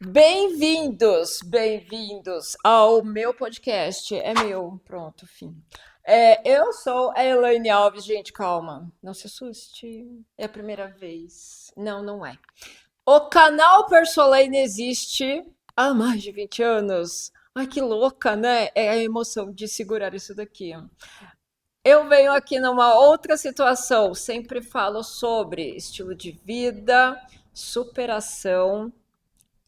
Bem-vindos ao meu podcast. É meu, pronto, fim. Eu sou a Elaine Alves, gente, calma, não se assuste, é a primeira vez. Não, não é. O canal Persolane existe há mais de 20 anos. Ai, que louca, né? É a emoção de segurar isso daqui. Eu venho aqui numa outra situação, sempre falo sobre estilo de vida, superação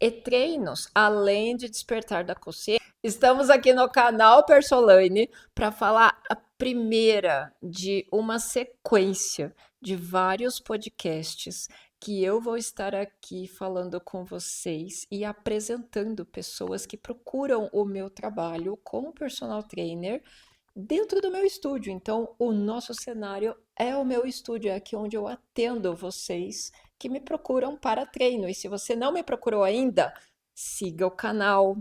e treinos, além de despertar da consciência. Estamos aqui no canal Persolane para falar a primeira de uma sequência de vários podcasts que eu vou estar aqui falando com vocês e apresentando pessoas que procuram o meu trabalho como personal trainer dentro do meu estúdio. Então, o nosso cenário é o meu estúdio, é aqui onde eu atendo vocês que me procuram para treino. E se você não me procurou ainda, siga o canal,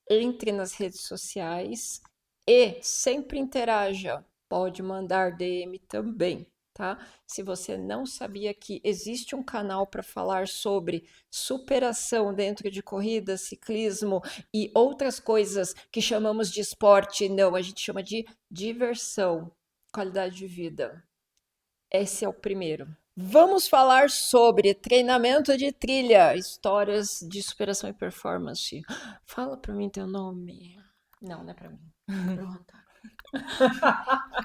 entre nas redes sociais e sempre interaja. Pode mandar DM também, tá? Se você não sabia que existe um canal para falar sobre superação dentro de corrida, ciclismo e outras coisas que chamamos de esporte, não, a gente chama de diversão, qualidade de vida. Esse é o primeiro. Vamos falar sobre treinamento de trilha, histórias de superação e performance. Fala pra mim teu nome. Não é pra mim. Pronto.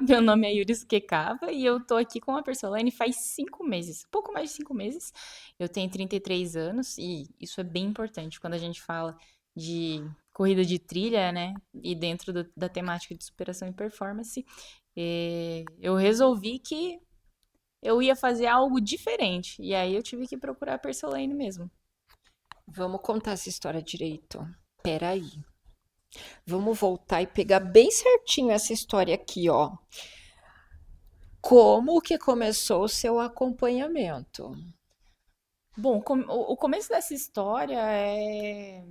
Meu nome é Yuri Sukekava e eu tô aqui com a Persolane faz 5 meses, pouco mais de 5 meses. Eu tenho 33 anos e isso é bem importante quando a gente fala de corrida de trilha, né? E dentro da temática de superação e performance, eu resolvi que eu ia fazer algo diferente. E aí eu tive que procurar a Persolane mesmo. Vamos contar essa história direito. Peraí. Vamos voltar e pegar bem certinho essa história aqui, ó. Como que começou o seu acompanhamento? Bom, o começo dessa história é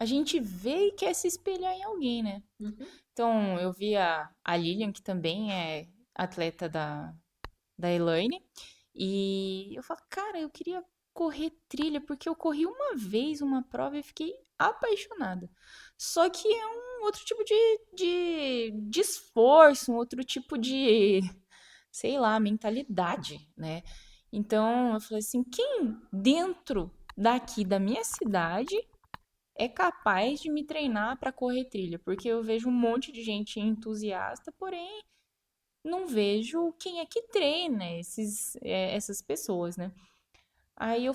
a gente vê e quer se espelhar em alguém, né? Uhum. Então, eu vi a Lilian, que também é atleta da Elaine, e eu falo, cara, eu queria correr trilha, porque eu corri uma vez uma prova e fiquei apaixonada. Só que é um outro tipo de esforço, um outro tipo de, sei lá, mentalidade, né? Então, eu falei assim, quem dentro daqui da minha cidade é capaz de me treinar para correr trilha, porque eu vejo um monte de gente entusiasta, porém não vejo quem é que treina essas pessoas, né? Aí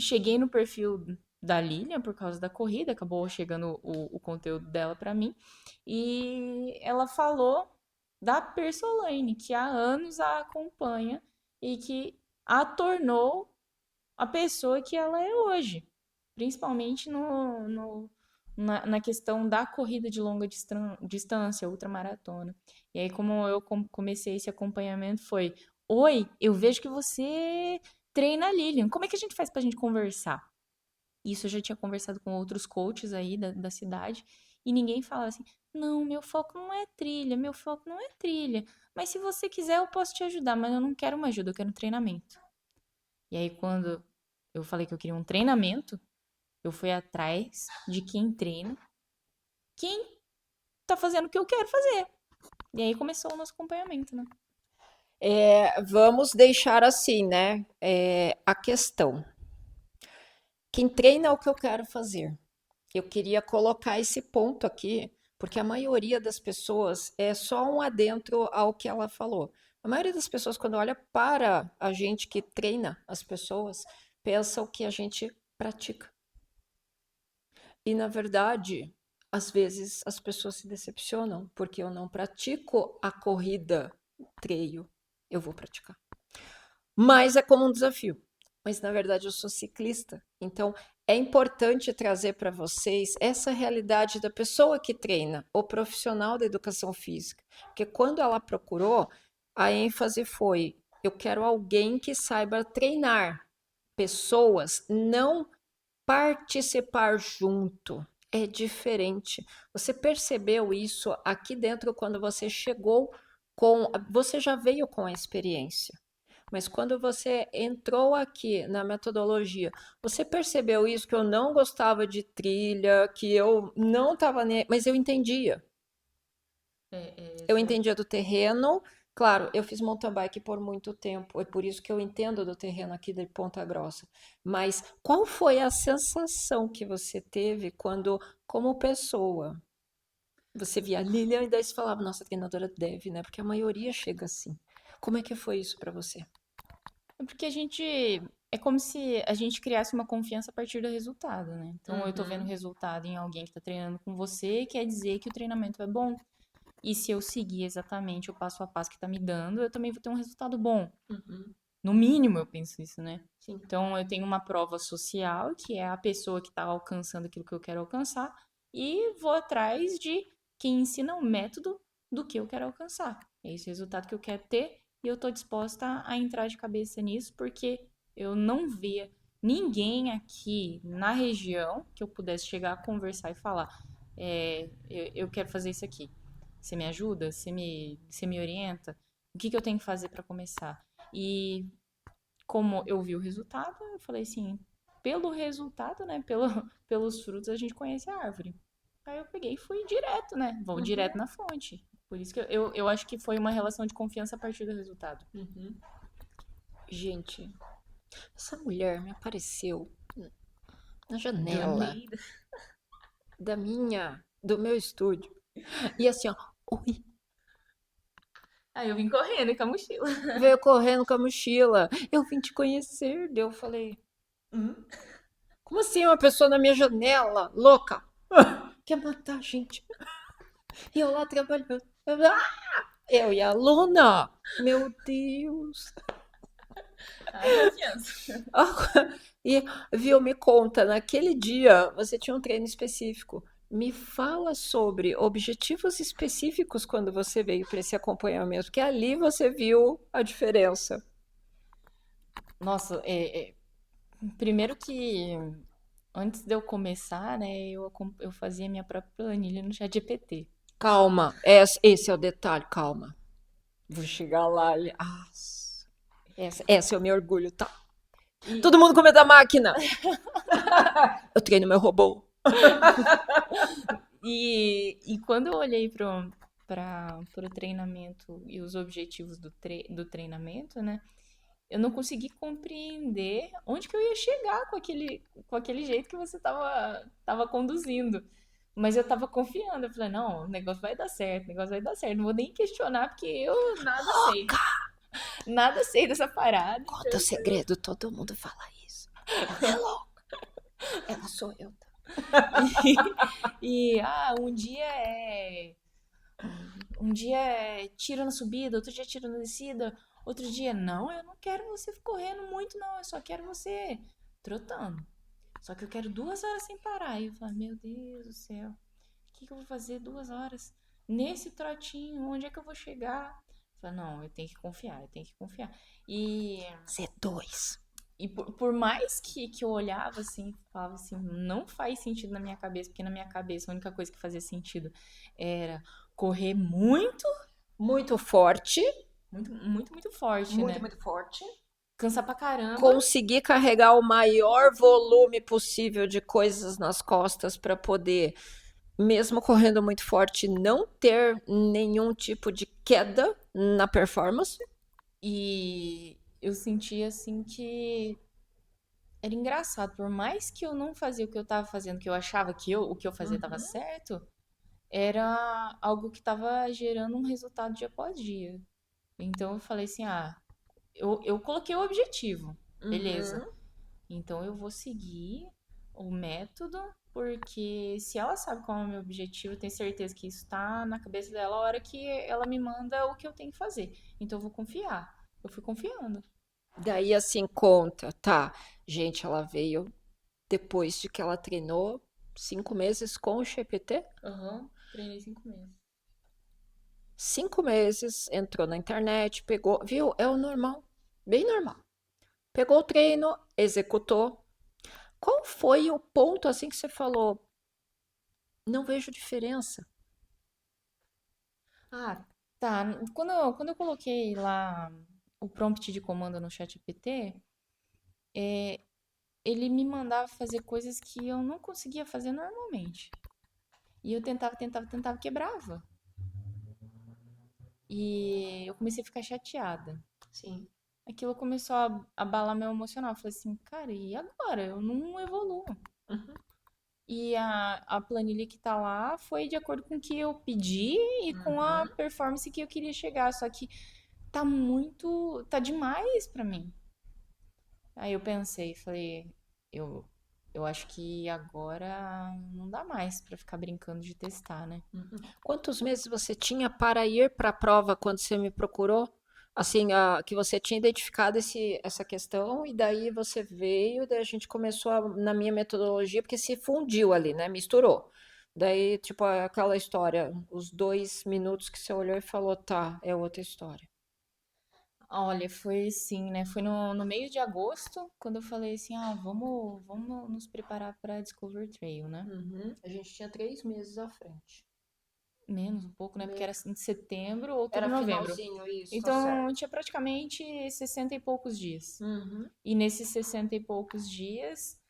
cheguei no perfil da Lilian por causa da corrida, acabou chegando o conteúdo dela para mim, e ela falou da Persolane, que há anos a acompanha e que a tornou a pessoa que ela é hoje, principalmente na questão da corrida de longa distância, ultramaratona. E aí, como eu comecei esse acompanhamento, foi: Oi, eu vejo que você treina a Lilian. Como é que a gente faz pra gente conversar? Isso eu já tinha conversado com outros coaches aí da cidade, e ninguém falava assim: Não, meu foco não é trilha, meu foco não é trilha. Mas se você quiser, eu posso te ajudar, mas eu não quero uma ajuda, eu quero um treinamento. E aí, quando eu falei que eu queria um treinamento, eu fui atrás de quem treina, quem tá fazendo o que eu quero fazer. E aí começou o nosso acompanhamento, né? Vamos deixar assim, né? A questão. Quem treina é o que eu quero fazer. Eu queria colocar esse ponto aqui, porque a maioria das pessoas é só um adentro ao que ela falou. A maioria das pessoas, quando olha para a gente que treina as pessoas, pensam que a gente pratica. E, na verdade, às vezes as pessoas se decepcionam, porque eu não pratico a corrida trail. Eu vou praticar. Mas é como um desafio. Mas na verdade eu sou ciclista, então é importante trazer para vocês essa realidade da pessoa que treina, o profissional da educação física, porque quando ela procurou, a ênfase foi: eu quero alguém que saiba treinar pessoas, não participar junto. É diferente. Você percebeu isso aqui dentro quando você chegou com, você já veio com a experiência. Mas quando você entrou aqui na metodologia, você percebeu isso, que eu não gostava de trilha, que eu não estava nem, mas eu entendia. Eu Essa. entendia do terreno. Claro, eu fiz mountain bike por muito tempo, é por isso que eu entendo do terreno aqui de Ponta Grossa. Mas qual foi a sensação que você teve quando, como pessoa, você via a Lilian e daí você falava, nossa, a treinadora deve, né? Porque a maioria chega assim. Como é que foi isso pra você? É porque a gente. É como se a gente criasse uma confiança a partir do resultado, né? Então eu tô vendo Uhum, resultado em alguém que tá treinando com você, quer dizer que o treinamento é bom. E se eu seguir exatamente o passo a passo que tá me dando, eu também vou ter um resultado bom. uhum, No mínimo, eu penso isso, né? sim. Então eu tenho uma prova social, que é a pessoa que tá alcançando aquilo que eu quero alcançar, e vou atrás de quem ensina o método do que eu quero alcançar. É esse resultado que eu quero ter, e eu tô disposta a entrar de cabeça nisso, porque eu não via ninguém aqui na região que eu pudesse chegar a conversar e falar: eu quero fazer isso aqui. Você me ajuda? Você me orienta? O que que eu tenho que fazer para começar? E como eu vi o resultado, eu falei assim, pelo resultado, né, pelos frutos a gente conhece a árvore. Aí eu peguei e fui direto, né, vou direto Uhum, na fonte. Por isso que eu acho que foi uma relação de confiança a partir do resultado. uhum. Gente, essa mulher me apareceu na Do janela nada. do meu estúdio. E assim, ó, oi, Aí eu vim correndo com a mochila. veio correndo com a mochila. Eu vim te conhecer. Daí eu falei, como assim uma pessoa na minha janela? Louca. Quer matar a gente. E eu lá trabalhando. Eu e a Luna. Meu Deus. A confiança. E viu, me conta, naquele dia você tinha um treino específico. Me fala sobre objetivos específicos quando você veio para esse acompanhamento, porque ali você viu a diferença. Nossa, primeiro que antes de eu começar, né, eu fazia minha própria planilha no ChatGPT. Calma, esse é o detalhe, calma. Vou chegar lá e. Ah, esse é o meu orgulho, tá? E, Todo mundo com medo da máquina! Eu treino meu robô. e quando eu olhei para o treinamento e os objetivos do treinamento, né? Eu não consegui compreender onde que eu ia chegar com aquele jeito que você tava conduzindo. Mas eu tava confiando. Eu falei, não, o negócio vai dar certo, o negócio vai dar certo. Não vou nem questionar, porque eu nada sei. Louca! Nada sei dessa parada. Conta o segredo, todo mundo fala isso. Ela é louca. Ela sou eu. Um dia é tiro na subida, outro dia é tiro na descida, outro dia, não, eu não quero você correndo muito, não, eu só quero você trotando. Só que eu quero 2 horas sem parar. E eu falo, meu Deus do céu, o que eu vou fazer 2 horas nesse trotinho? Onde é que eu vou chegar? Eu falo, não, eu tenho que confiar, eu tenho que confiar. E, Z2. e por mais que eu olhava assim, falava assim, não faz sentido na minha cabeça, porque na minha cabeça a única coisa que fazia sentido era correr muito, Muito forte. muito, muito, muito forte, Muito, né? muito forte. Cansar pra caramba. Conseguir carregar o maior volume possível de coisas nas costas para poder, mesmo correndo muito forte, não ter nenhum tipo de queda na performance. E eu sentia assim que era engraçado, por mais que eu não fazia o que eu tava fazendo, que eu achava que o que eu fazia tava Uhum. certo, era algo que tava gerando um resultado dia após dia. Então eu falei assim: ah, eu coloquei o objetivo, beleza. Uhum. Então eu vou seguir o método, porque se ela sabe qual é o meu objetivo, eu tenho certeza que isso tá na cabeça dela a hora que ela me manda o que eu tenho que fazer. Então eu vou confiar. Eu fui confiando. Daí assim conta, tá? Gente, ela veio depois de que ela treinou 5 meses com o GPT. Aham, treinei 5 meses. 5 meses, entrou na internet, pegou, viu? É o normal, bem normal. Pegou o treino, executou. Qual foi o ponto assim que você falou? Não vejo diferença. Ah, tá. Quando eu coloquei lá o prompt de comando no ChatGPT, ele me mandava fazer coisas que eu não conseguia fazer normalmente. E eu tentava, quebrava. E eu comecei a ficar chateada. Sim. Aquilo começou a abalar meu emocional. Eu falei assim, cara, e agora? Eu não evoluo. Uhum. E a planilha que tá lá foi de acordo com o que eu pedi e com a Uhum. performance que eu queria chegar. Só que tá demais pra mim. Aí eu pensei, falei, eu, eu acho que agora não dá mais pra ficar brincando de testar, né? Uhum. Quantos meses você tinha para ir para a prova quando você me procurou? Assim, que você tinha identificado essa questão e daí você veio, daí a gente começou na minha metodologia, porque se fundiu ali, né? Misturou. Daí, tipo, aquela história, os 2 minutos que você olhou e falou, tá, é outra história. Olha, foi sim, né? Foi no meio de agosto, quando eu falei assim, vamos nos preparar pra Discover Trail, né? Uhum. A gente tinha 3 meses à frente. Menos um pouco, né? Porque Me- era em setembro, outubro, Era novembro. finalzinho, isso, tá Então, certo. tinha praticamente 60 e poucos dias. Uhum. E nesses 60 e poucos dias,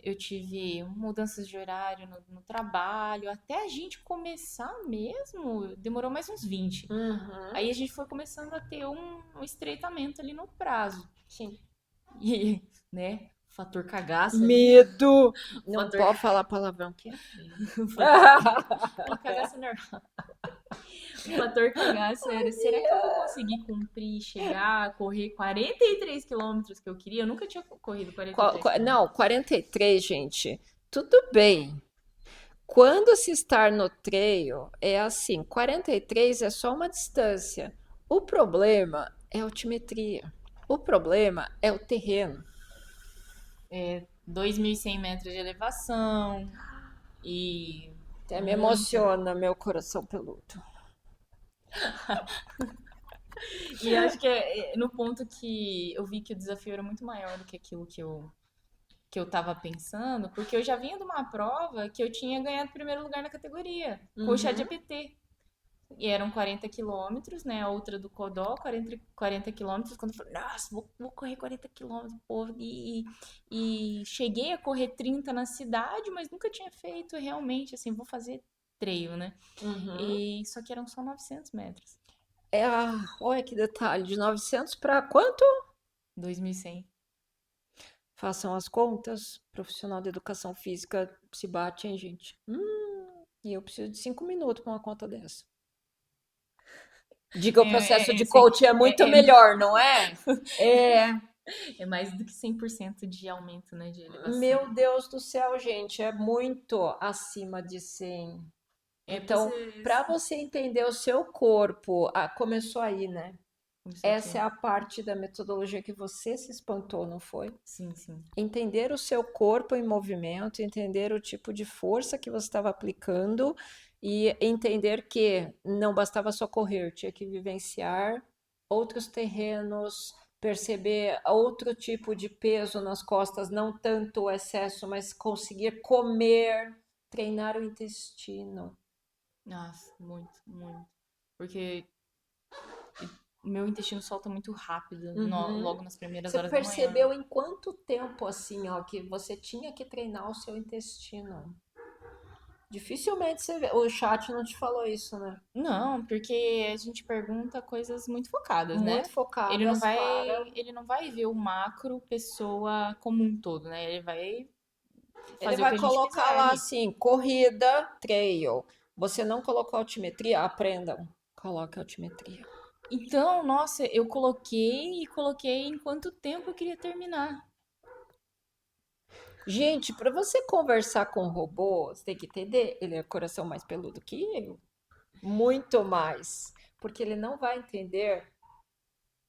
eu tive mudanças de horário no trabalho, até a gente começar mesmo, demorou mais uns 20. Uhum. Aí a gente foi começando a ter um estreitamento ali no prazo. Sim. E, né, fator cagaço ali, Medo! Não fator, pode falar palavrão aqui. fator, não, cagaço é normal. O fator cagaço era, será que eu vou conseguir cumprir, chegar, correr 43 quilômetros que eu queria? Eu nunca tinha corrido 43 Não, quilômetros. 43, gente. Tudo bem. Quando se está no trail, é assim, 43 é só uma distância. O problema é a altimetria. O problema é o terreno. 2.100 metros de elevação e Até me muita. emociona meu coração peludo. E acho que é no ponto que eu vi que o desafio era muito maior do que aquilo que eu tava pensando, porque eu já vinha de uma prova que eu tinha ganhado primeiro lugar na categoria, com o Uhum. ChatGPT. E eram 40 quilômetros, né? A outra do Codó, 40 quilômetros. Quando eu falei, nossa, vou correr 40 quilômetros, pô. E cheguei a correr 30 na cidade, mas nunca tinha feito realmente, assim, vou fazer trail, né? Uhum. E só que eram só 900 metros. Olha que detalhe, de 900 para quanto? 2.100. Façam as contas. Profissional de educação física se bate, hein, gente? E eu preciso de 5 minutos para uma conta dessa. Diga, o processo de Assim, coaching é muito é, é, melhor, não é? É. é mais do que 100% de aumento, né, de elevação. Meu Deus do céu, gente, é muito acima de 100. É porque Então, para você entender o seu corpo, começou aí, né? começou Essa aqui. é a parte da metodologia que você se espantou, não foi? Sim, sim. Entender o seu corpo em movimento, entender o tipo de força que você estava aplicando e entender que não bastava só correr, tinha que vivenciar outros terrenos, perceber outro tipo de peso nas costas, não tanto o excesso, mas conseguir comer, treinar o intestino. Nossa, muito, muito. Porque o meu intestino solta muito rápido, Uhum. logo nas primeiras Você horas da manhã. percebeu em quanto tempo assim, ó, que você tinha que treinar o seu intestino? Dificilmente o chat não te falou isso, né? Não, porque a gente pergunta coisas muito focadas, Muito né? Ele não focadas vai, para. ele não vai ver o macro pessoa como um todo, né? Ele vai Ele fazer o vai que a gente colocar quiser lá ali. assim, corrida, trail. Você não colocou altimetria? Aprendam. Coloque altimetria. Então, nossa, eu coloquei e coloquei em quanto tempo eu queria terminar. Gente, para você conversar com o robô, você tem que entender, ele é coração mais peludo que eu. Muito mais. Porque ele não vai entender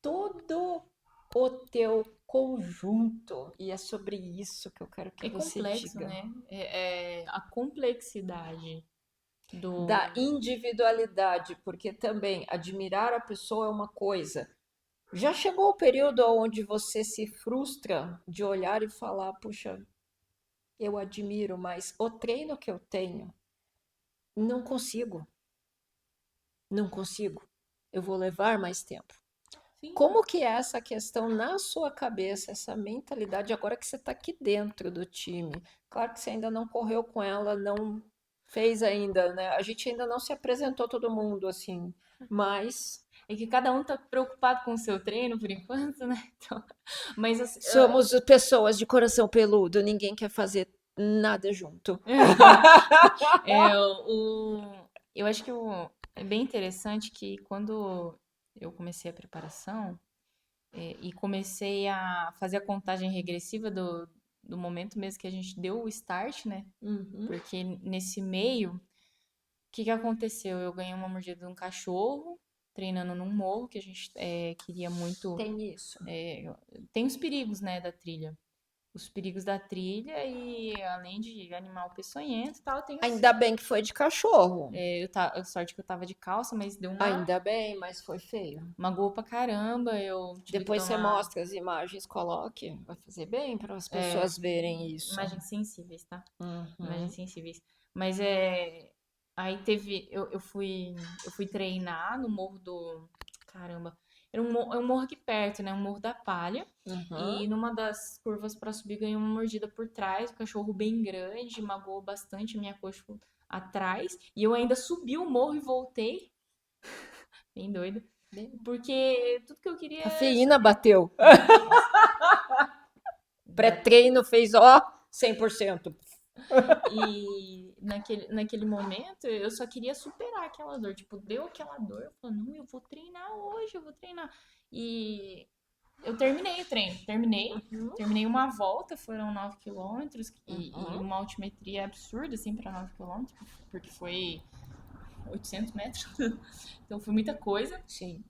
todo o teu conjunto. E é sobre isso que eu quero que É você complexo, diga. né? A complexidade Da do. individualidade, porque também admirar a pessoa é uma coisa. Já chegou o período onde você se frustra de olhar e falar, puxa, eu admiro, mas o treino que eu tenho, não consigo, não consigo. Eu vou levar mais tempo. Sim. Como que é essa questão na sua cabeça, essa mentalidade, agora que você está aqui dentro do time? Claro que você ainda não correu com ela, não fez ainda, né? A gente ainda não se apresentou todo mundo assim, mas É que cada um tá preocupado com o seu treino por enquanto, né? Então, mas assim, somos pessoas de coração peludo, ninguém quer fazer nada junto. é, eu acho que é bem interessante que quando eu comecei a preparação e comecei a fazer a contagem regressiva do momento mesmo que a gente deu o start, né? Uhum. Porque nesse meio, o que que aconteceu? Eu ganhei uma mordida de um cachorro treinando num morro que a gente queria muito. Tem isso. Tem os perigos, né, da trilha. Os perigos da trilha e além de animal peçonhento e tal, tem Ainda bem que foi de cachorro. sorte que eu tava de calça, mas deu Ainda bem, mas foi feio. magoou pra caramba. Eu tive que Depois você tomar mostra as imagens, coloque. Vai fazer bem para as pessoas verem isso. imagens sensíveis, tá? Uhum. Imagens sensíveis. Mas aí eu fui treinar no morro do, caramba, é um morro aqui perto, né? Um morro da Palha. Uhum. E numa das curvas pra subir ganhei uma mordida por trás, um cachorro bem grande, magoou bastante a minha coxa atrás. E eu ainda subi o morro e voltei, bem doida. Porque tudo que eu queria era Cafeína subir. bateu. Ba- Pré-treino fez, ó, 100%. E naquele momento eu só queria superar aquela dor. Tipo, deu aquela dor, eu falei, não, eu vou treinar hoje, eu vou treinar. E eu terminei o treino, Uhum. terminei uma volta, foram 9 quilômetros e Uhum. uma altimetria absurda, assim, para 9 quilômetros, porque foi 800 metros, então foi muita coisa. Sim.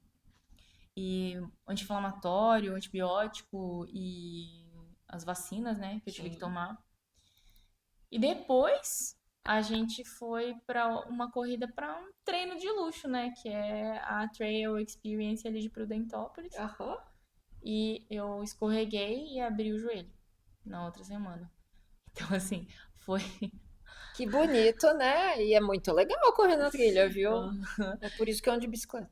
E anti-inflamatório, antibiótico e as vacinas, né, que eu tive que Sim. tomar. E depois a gente foi para uma corrida para um treino de luxo, né, que é a Trail Experience ali de Prudentópolis. Aham. E eu escorreguei e abri o joelho na outra semana. Então, assim, foi. Que bonito, né? E é muito legal correr na trilha, viu? É por isso que eu ando de bicicleta.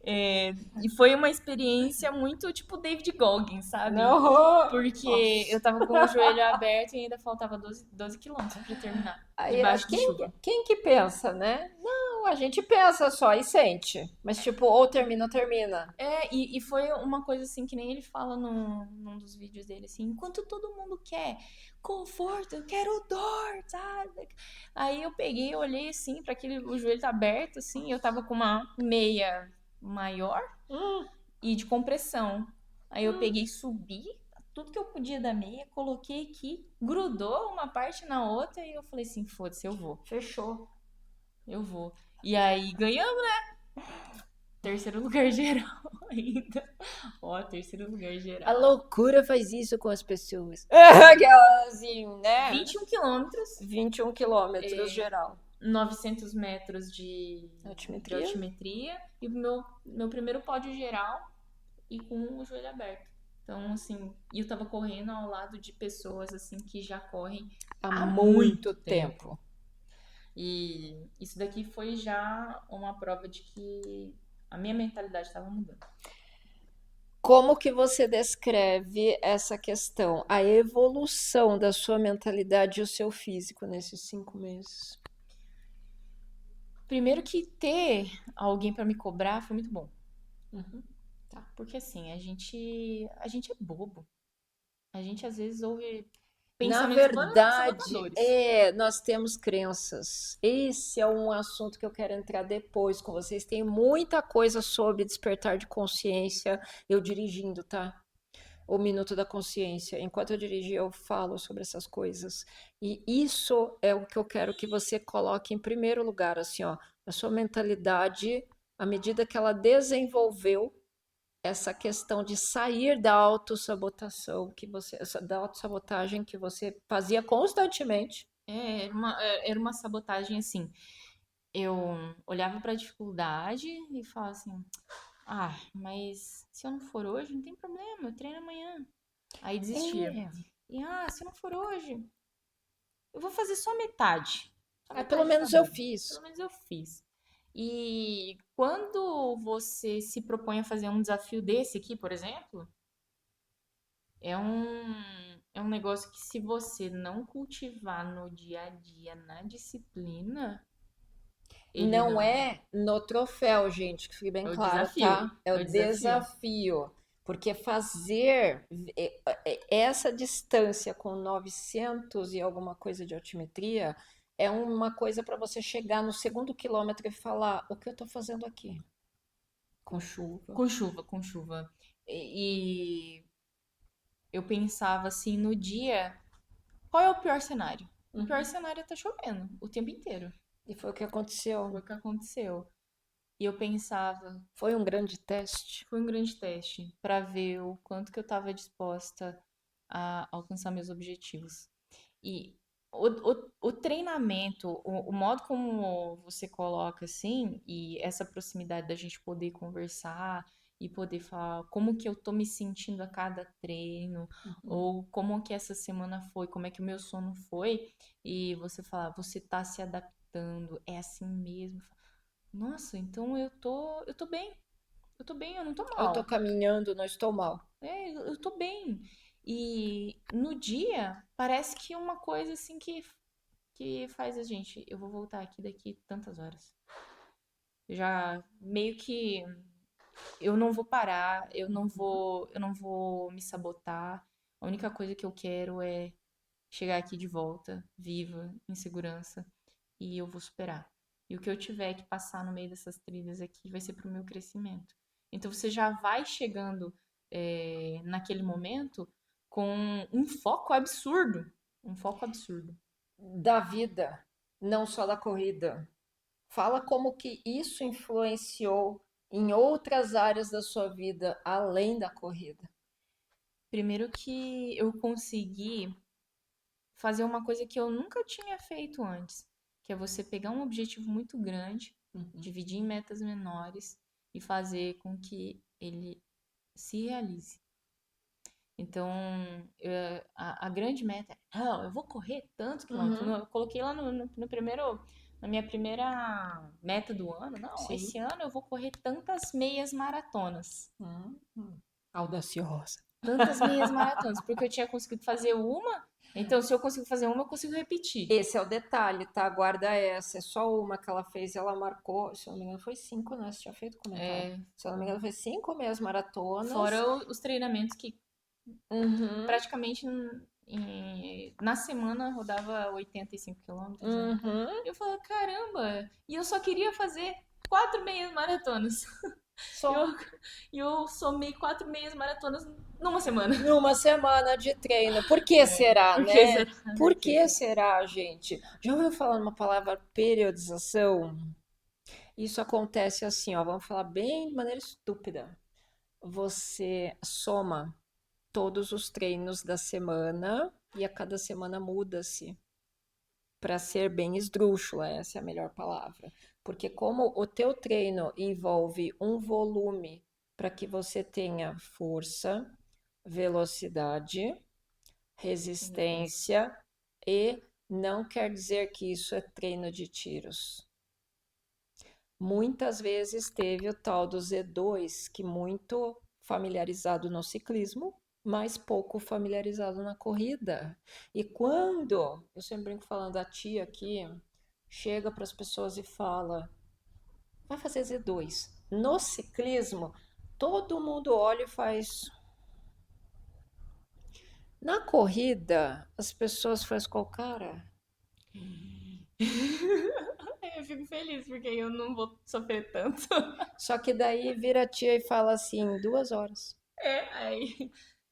E foi uma experiência muito tipo David Goggins, sabe? Não. Porque eu Nossa. tava com o joelho aberto e ainda faltava 12 quilômetros pra terminar, Aí, debaixo de chuva. quem que pensa, né? Não, a gente pensa só e sente. Mas, tipo, ou termina ou termina. E foi uma coisa assim que nem ele fala num dos vídeos dele, assim, enquanto todo mundo quer conforto, eu quero dor, sabe? Aí eu peguei, olhei assim, para aquele, o joelho tá aberto, assim, eu tava com uma meia maior Hum, e de compressão. Aí eu hum. peguei, subi, tudo que eu podia da meia, coloquei aqui, grudou uma parte na outra e eu falei assim, foda-se, Fechou. eu vou. E aí ganhamos, né? Terceiro lugar geral ainda. Ó, terceiro lugar A geral. loucura faz isso com as pessoas. Aquela assim, né? 21 quilômetros, 21 quilômetros geral. 900 metros de Altimetria? altimetria e o meu primeiro pódio geral e com o joelho aberto. Então, assim, e eu tava correndo ao lado de pessoas, assim, que já correm Há há muito muito tempo. tempo. E isso daqui foi já uma prova de que a minha mentalidade estava mudando. Como que você descreve essa questão, a evolução da sua mentalidade e o seu físico nesses 5 meses? Primeiro que ter alguém para me cobrar foi muito bom. Uhum. Tá? Porque assim, a gente é bobo. A gente às vezes ouve Na pensamentos verdade, sabotadores. nós temos crenças. Esse é um assunto que eu quero entrar depois com vocês. Tem muita coisa sobre despertar de consciência. Eu dirigindo, tá? O Minuto da Consciência. Enquanto eu dirigir, eu falo sobre essas coisas. E isso é o que eu quero que você coloque em primeiro lugar, assim, ó, a sua mentalidade, à medida que ela desenvolveu essa questão de sair da autossabotação da autossabotagem que você fazia constantemente. Era uma sabotagem assim. Eu olhava para a dificuldade e falava assim: ah, mas se eu não for hoje, não tem problema, eu treino amanhã. Aí desistia. É, E se eu não for hoje, eu vou fazer só metade. Só pelo metade tá menos eu bom. fiz. Pelo menos eu fiz. E quando você se propõe a fazer um desafio desse aqui, por exemplo, é um negócio que se você não cultivar no dia a dia, na disciplina, ele Não não. é no troféu, gente, que fique bem É o claro, desafio. tá? É o É o desafio. desafio. Porque fazer essa distância com 900 e alguma coisa de altimetria é uma coisa para você chegar no segundo quilômetro e falar: o que eu estou fazendo aqui? Com chuva. Com chuva, com chuva. E eu pensava assim no dia, qual é o pior cenário? O pior Uhum. cenário é tá chovendo o tempo inteiro. E foi o que aconteceu. Foi o que aconteceu. E eu pensava, Foi um grande teste. foi um grande teste para ver o quanto que eu estava disposta a alcançar meus objetivos. E o treinamento, o modo como você coloca assim, e essa proximidade da gente poder conversar e poder falar como que eu tô me sentindo a cada treino, Uhum. ou como que essa semana foi, como é que o meu sono foi, e você falar, você tá se adaptando, é assim mesmo. Nossa, então eu tô bem, eu não tô Eu estou mal. caminhando, não estou mal. Eu tô bem. E no dia, parece que uma coisa assim que faz a gente, eu vou voltar aqui daqui tantas horas. Já meio que eu não vou parar, eu não vou me sabotar. A única coisa que eu quero é chegar aqui de volta, viva, em segurança, e eu vou superar. E o que eu tiver que passar no meio dessas trilhas aqui vai ser pro meu crescimento. Então você já vai chegando naquele momento com um foco absurdo. Um foco absurdo. Da vida, não só da corrida. Fala como que isso influenciou em outras áreas da sua vida além da corrida. Primeiro que eu consegui fazer uma coisa que eu nunca tinha feito antes, que é você pegar um objetivo muito grande, Uhum. dividir em metas menores e fazer com que ele se realize. Então, a grande meta é, não, eu vou correr tantos quilômetros. Uhum. Eu coloquei lá no primeiro, na minha primeira meta do ano, não, Sim. esse ano eu vou correr tantas meias maratonas. Uhum. Audaciosa. Tantas meias maratonas, porque eu tinha conseguido fazer uma, então se eu consigo fazer uma, eu consigo repetir. Esse é o detalhe, tá? Guarda essa. É só uma que ela fez e ela marcou. Se eu não me engano, foi 5, né? Você tinha feito o comentário. É, Se eu não me engano, foi 5 meias maratonas. fora os treinamentos que Uhum. praticamente na semana rodava 85 quilômetros, né? Uhum. Eu falo, caramba! E eu só queria fazer 4 meias maratonas. Eu, Só. eu somei 4 meias maratonas numa semana. Numa semana de treino. Por que será, Por que né? será? Por Por que que será? será, gente? Já ouviu falar numa palavra periodização? Isso acontece assim, ó, vamos falar bem de maneira estúpida. Você soma todos os treinos da semana e a cada semana muda-se para ser bem esdrúxula, essa é a melhor palavra. Porque como o teu treino envolve um volume para que você tenha força, velocidade, Resistência. resistência e não quer dizer que isso é treino de tiros. Muitas vezes teve o tal do Z2, que muito familiarizado no ciclismo, mas pouco familiarizado na corrida. E quando, eu sempre brinco falando, a tia aqui chega para as pessoas e fala, vai fazer Z2. No ciclismo, todo mundo olha e faz. Na corrida, as pessoas fazem qual cara? Eu fico feliz porque eu não vou sofrer tanto. Só que daí vira a tia e fala assim, 2 horas. Aí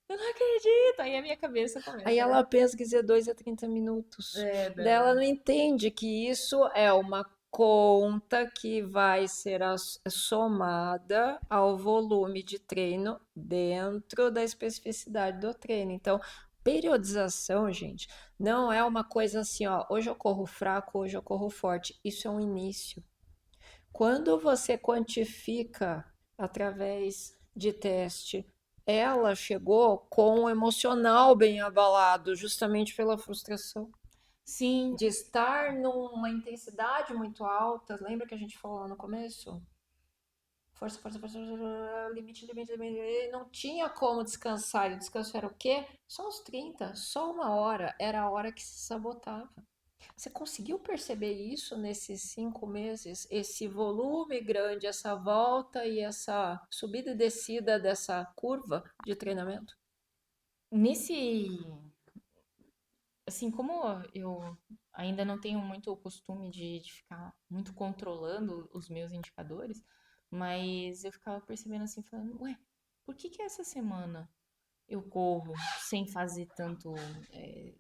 eu não acredito. Aí a minha cabeça Aí começa, ela né? pensa que Z2 é 30 minutos. É, Daí ela não. não entende que isso é uma conta que vai ser somada ao volume de treino dentro da especificidade do treino. Então, periodização, gente, não é uma coisa assim, ó, hoje eu corro fraco, hoje eu corro forte. Isso é um início. Quando você quantifica através de teste, ela chegou com o emocional bem abalado, justamente pela frustração. Sim, De estar numa intensidade muito alta. Lembra que a gente falou lá no começo? Força, força, força, limite, limite, limite. E não tinha como descansar. E o descanso era o quê? Só uns 30, só uma hora. Era a hora que se sabotava. Você conseguiu perceber isso nesses 5 meses? Esse volume grande, essa volta e essa subida e descida dessa curva de treinamento? nesse, assim, como eu ainda não tenho muito o costume de ficar muito controlando os meus indicadores, mas eu ficava percebendo assim, falando, ué, por que que essa semana eu corro sem fazer é,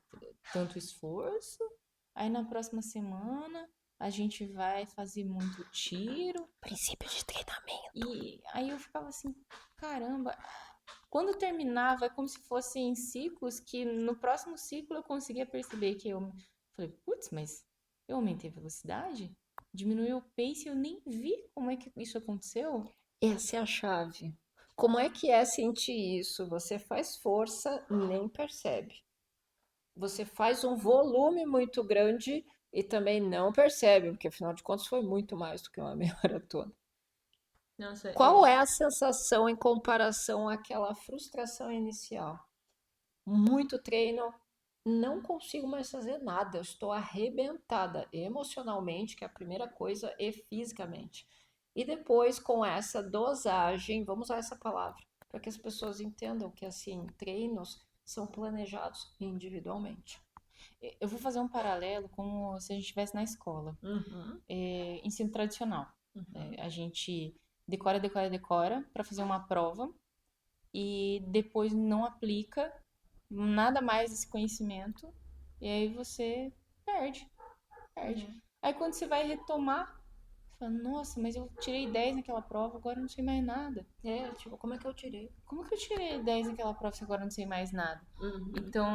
tanto esforço? Aí na próxima semana a gente vai fazer muito tiro. Princípio de treinamento. E aí eu ficava assim, caramba, quando terminava é como se fossem ciclos que no próximo ciclo eu conseguia perceber que eu falei, putz, mas eu aumentei a velocidade, diminuiu o pace e eu nem vi como é que isso aconteceu. Essa é a chave. Como é que é sentir isso? Você faz força, nem percebe. Você faz um volume muito grande e também não percebe, porque afinal de contas foi muito mais do que uma meia maratona. Nossa, Qual é a sensação em comparação àquela frustração inicial? Muito treino, não consigo mais fazer nada, eu estou arrebentada emocionalmente, que é a primeira coisa, e fisicamente. E depois, com essa dosagem, vamos usar essa palavra, para que as pessoas entendam que, assim, treinos são planejados individualmente. eu vou fazer um paralelo como se a gente estivesse na escola. Uhum, Ensino tradicional. uhum. A gente decora, decora, decora para fazer uma prova e depois não aplica nada mais desse conhecimento e aí você perde, perde. Aí quando você vai retomar, você fala, nossa, mas eu tirei 10 naquela prova, agora eu não sei mais nada. Tipo, como é que eu tirei? Como que eu tirei 10 naquela prova se agora eu não sei mais nada? Uhum. Então,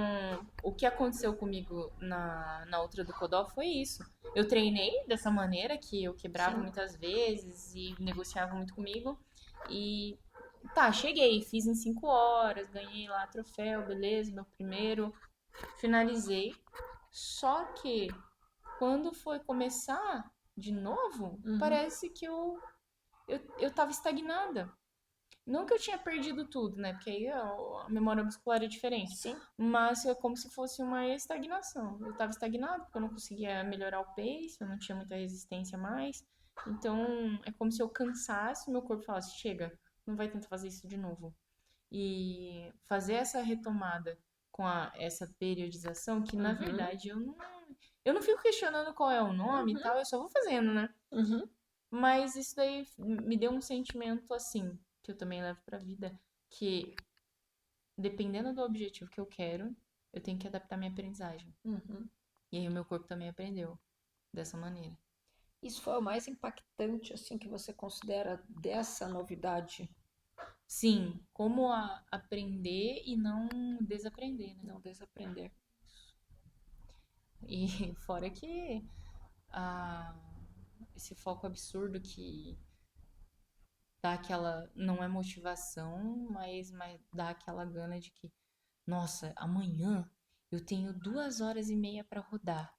o que aconteceu comigo na outra do Codó foi isso. Eu treinei dessa maneira, que eu quebrava Sim. muitas vezes e negociava muito comigo. E tá, cheguei, fiz em 5 horas, ganhei lá troféu, beleza, meu primeiro, finalizei. Só que quando foi começar de novo, Uhum. parece que eu tava estagnada. Não que eu tinha perdido tudo, né? Porque aí a memória muscular é diferente. Sim. Mas é como se fosse uma estagnação. Eu tava estagnado porque eu não conseguia melhorar o pace, eu não tinha muita resistência mais. Então é como se eu cansasse, meu corpo falasse: chega, não vai tentar fazer isso de novo. E fazer essa retomada com essa periodização, que na Uhum. verdade eu não fico questionando qual é o nome e Uhum. tal, eu só vou fazendo, né? Uhum. Mas isso daí me deu um sentimento assim, que eu também levo pra vida, que dependendo do objetivo que eu quero, eu tenho que adaptar minha aprendizagem. Uhum. E aí o meu corpo também aprendeu dessa maneira. Isso foi o mais impactante, assim, que você considera dessa novidade? Sim, como aprender e não desaprender, né? Não desaprender. E fora que a, esse foco absurdo que dá aquela, não é motivação, mas dá aquela gana de que nossa, amanhã eu tenho 2 horas e meia para rodar.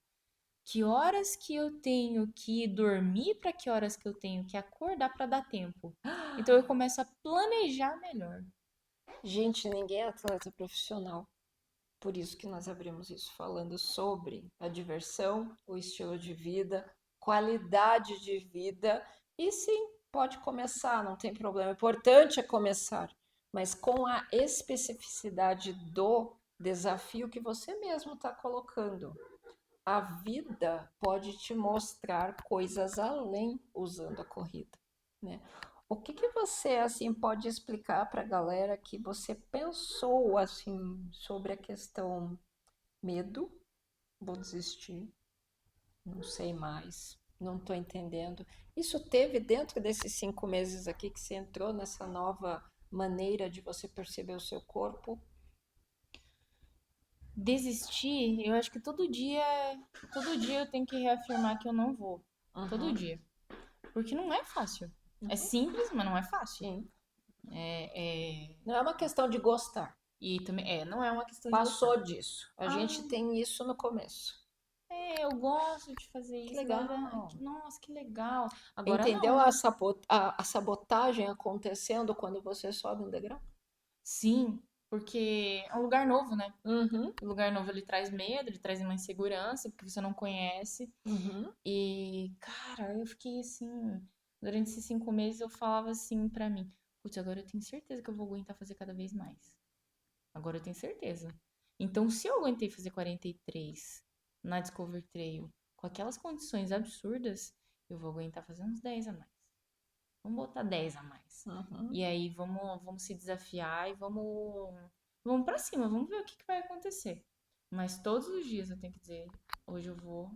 Que horas que eu tenho que dormir para que horas que eu tenho que acordar para dar tempo? Então eu começo a planejar melhor. Gente, ninguém é atleta profissional. Por isso que nós abrimos isso falando sobre a diversão, o estilo de vida, qualidade de vida. E sim, pode começar, não tem problema. O importante é começar, mas com a especificidade do desafio que você mesmo está colocando. A vida pode te mostrar coisas além usando a corrida, né? O que que você assim pode explicar para a galera que você pensou assim sobre a questão medo, vou desistir, não sei mais, não estou entendendo. Isso teve dentro desses 5 meses aqui que você entrou nessa nova maneira de você perceber o seu corpo? Desistir, eu acho que todo dia eu tenho que reafirmar que eu não vou. Todo Uhum, dia. Porque não é fácil. É uhum, simples, mas não é fácil. sim. É, Não é uma questão de gostar. e também, não é uma questão de gostar. Passou disso. A Ah, gente tem isso no começo. Eu gosto de fazer Que isso. legal. Nossa, que legal. Agora Entendeu não. a sabotagem acontecendo quando você sobe um degrau? Sim, porque é um lugar novo, né? Uhum, O lugar novo ele traz medo, ele traz uma insegurança, porque você não conhece. uhum. E, cara, eu fiquei assim, durante esses 5 meses eu falava assim pra mim, putz, agora eu tenho certeza que eu vou aguentar fazer cada vez mais. Agora eu tenho certeza. Então, se eu aguentei fazer 43 na Discover Trail, com aquelas condições absurdas, eu vou aguentar fazer uns 10 a mais. Vamos botar 10 a mais. Uhum. E aí vamos se desafiar e vamos para cima, vamos ver o que que vai acontecer. Mas todos os dias eu tenho que dizer, hoje eu vou.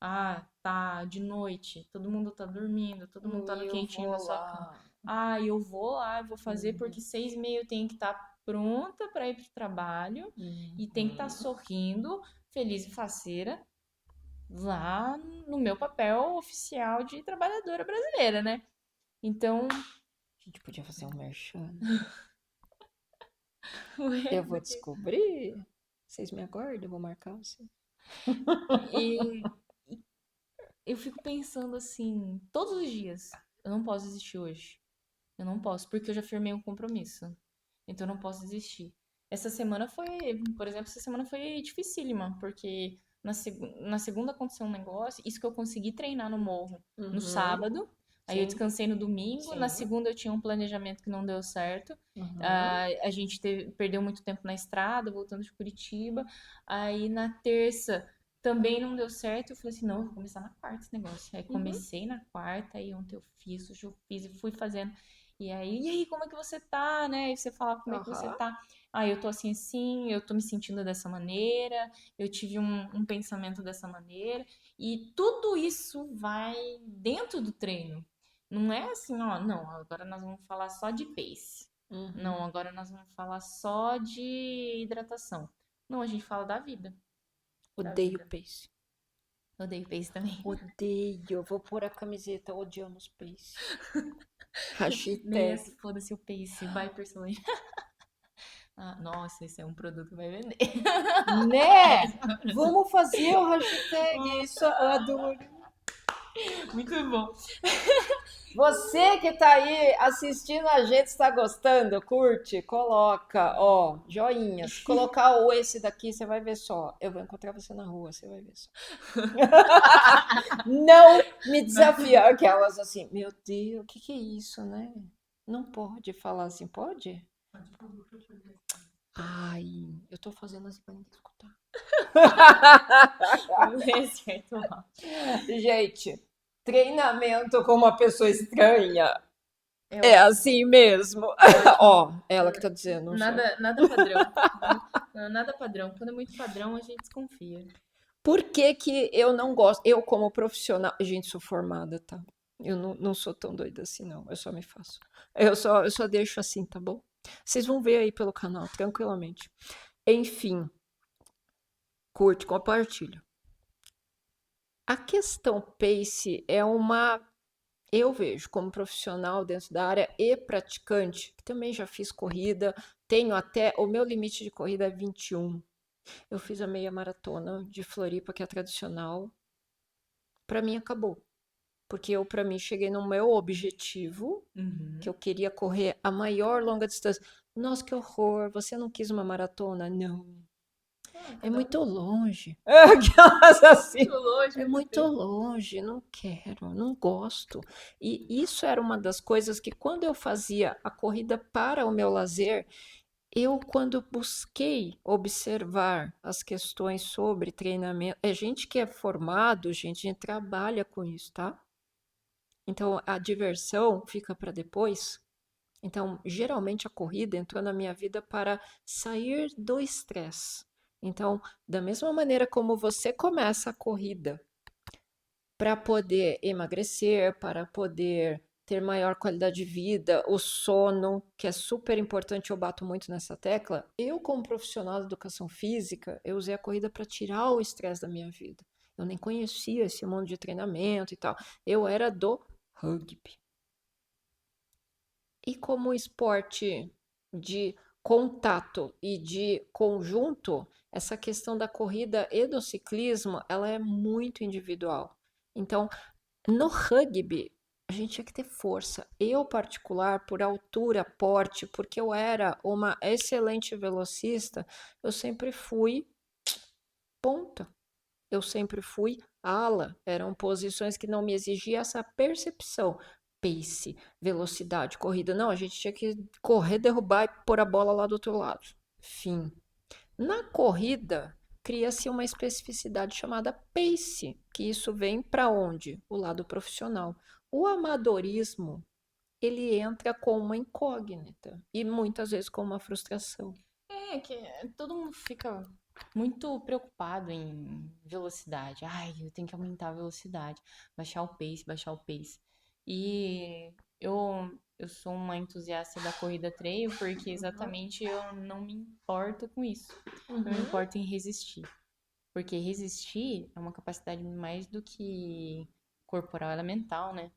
Ah, tá de noite, todo mundo tá dormindo, todo mundo tá no Eu quentinho da vou sua cama. lá. Ah, eu vou lá, eu vou fazer Uhum, porque 6h30 eu tenho que estar pronta para ir pro trabalho e tem que estar uhum. sorrindo, feliz e faceira lá no meu papel oficial de trabalhadora brasileira, né? Então, A gente podia fazer um merchan. ué, Eu vou descobrir. Vocês me aguardam, eu vou marcar você. e eu fico pensando assim, todos os dias, eu não posso desistir hoje. Eu não posso, porque eu já firmei um compromisso. Então eu não posso desistir. Essa semana foi, por exemplo, essa semana foi dificílima, porque na segunda aconteceu um negócio, isso que eu consegui treinar no morro no Uhum. sábado, aí eu Sim, descansei no domingo, na sim. segunda eu tinha um planejamento que não deu certo, Uhum. a gente perdeu muito tempo na estrada, voltando de Curitiba, aí na terça também não deu certo, eu falei assim, não, eu vou começar na quarta esse negócio. Aí Uhum. comecei na quarta, aí ontem eu fiz, hoje eu fiz e fui fazendo. E aí, como é que você tá, né? E você falava, como é que você Aham. tá? Ah, eu tô assim, assim, eu tô me sentindo dessa maneira, eu tive um pensamento dessa maneira, e tudo isso vai dentro do treino. Não é assim, ó, não, agora nós vamos falar só de pace. Uhum. Não, agora nós vamos falar só de hidratação. Não, a gente fala da vida, da Odeio vida. pace. Eu odeio pace também. Odeio. Eu vou pôr a camiseta odiamos pace. Nem Hashtag. essa, foda-se o pace, vai personagem. Ah, nossa, esse é um produto que vai vender. Né? Vamos fazer o hashtag. Isso eu adoro. Muito bom. Você que tá aí assistindo a gente, está gostando, curte, coloca, ó, joinhas. Colocar o esse daqui, você vai ver só. Eu vou encontrar você na rua, você vai ver só. Não me desafia. Aquelas assim, meu Deus, o que que é isso, né? Não pode falar assim, pode? Ai, eu tô fazendo assim pra ninguém escutar. Vamos ver certo lá. Gente, treinamento com uma pessoa estranha. É É ótimo, assim mesmo. é ótimo. Ó, ela que tá dizendo, não sou eu. Nada padrão. Nada padrão. Quando é muito padrão, a gente desconfia. Por que que eu não gosto? Eu, como profissional. Gente, sou formada, tá? Eu não sou tão doida assim, não. Eu só me faço. Eu só deixo assim, tá bom? Vocês vão ver aí pelo canal, tranquilamente. Enfim, curte, compartilha. A questão pace é uma. Eu vejo como profissional dentro da área e praticante, que também já fiz corrida, tenho até. O meu limite de corrida é 21. Eu fiz a meia maratona de Floripa, que é tradicional. Para mim, acabou. Porque eu, para mim, cheguei no meu objetivo, que eu Uhum. queria correr a maior longa distância. Nossa, que horror! Você não quis uma maratona? Não. Ah, É cada um. muito longe. Aquelas assim. Muito longe, É muito muito tempo. longe, não quero, não gosto. E isso era uma das coisas que, quando eu fazia a corrida para o meu lazer, eu, quando busquei observar as questões sobre treinamento, é gente que é formado, gente, a gente trabalha com isso, tá? Então, a diversão fica para depois. Então, geralmente a corrida entrou na minha vida para sair do estresse. Então, da mesma maneira como você começa a corrida para poder emagrecer, para poder ter maior qualidade de vida, o sono, que é super importante, eu bato muito nessa tecla. Eu, como profissional de educação física, eu usei a corrida para tirar o estresse da minha vida. Eu nem conhecia esse mundo de treinamento e tal. Eu era do rugby. E como esporte de contato e de conjunto, essa questão da corrida e do ciclismo, ela é muito individual. Então, no rugby, a gente tinha que ter força. Eu, particular, por altura, porte, porque eu era uma excelente velocista, eu sempre fui ponta. Eu sempre fui ala. Eram posições que não me exigia essa percepção. Pace, velocidade, corrida. Não, a gente tinha que correr, derrubar e pôr a bola lá do outro lado. Fim. Na corrida, cria-se uma especificidade chamada pace, que isso vem para onde? O lado profissional. O amadorismo, ele entra com uma incógnita e muitas vezes com uma frustração. É que todo mundo fica muito preocupado em velocidade. Ai, eu tenho que aumentar a velocidade, baixar o pace, baixar o pace. E eu sou uma entusiasta da corrida trail porque Uhum, exatamente eu não me importo com isso. Eu me uhum. importo em resistir. Porque resistir é uma capacidade mais do que corporal, ela é mental, né?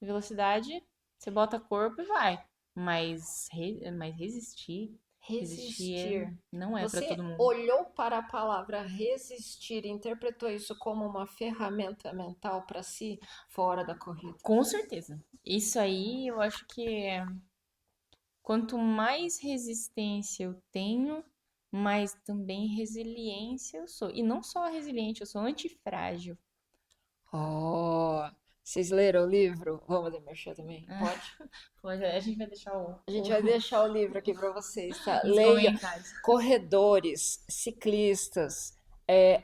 Velocidade, você bota corpo e vai. Mas resistir Resistir. não é pra Você todo mundo. olhou para a palavra resistir e interpretou isso como uma ferramenta mental para si fora da corrida. Com certeza. Isso aí eu acho que quanto mais resistência eu tenho, mais também resiliência eu sou. E não só resiliente, eu sou antifrágil. Oh, vocês leram o livro? Vamos mexer também? Ah, Pode? pode, a gente vai deixar A gente vai deixar o livro aqui para vocês, tá? nos Leiam. comentários. Corredores, ciclistas,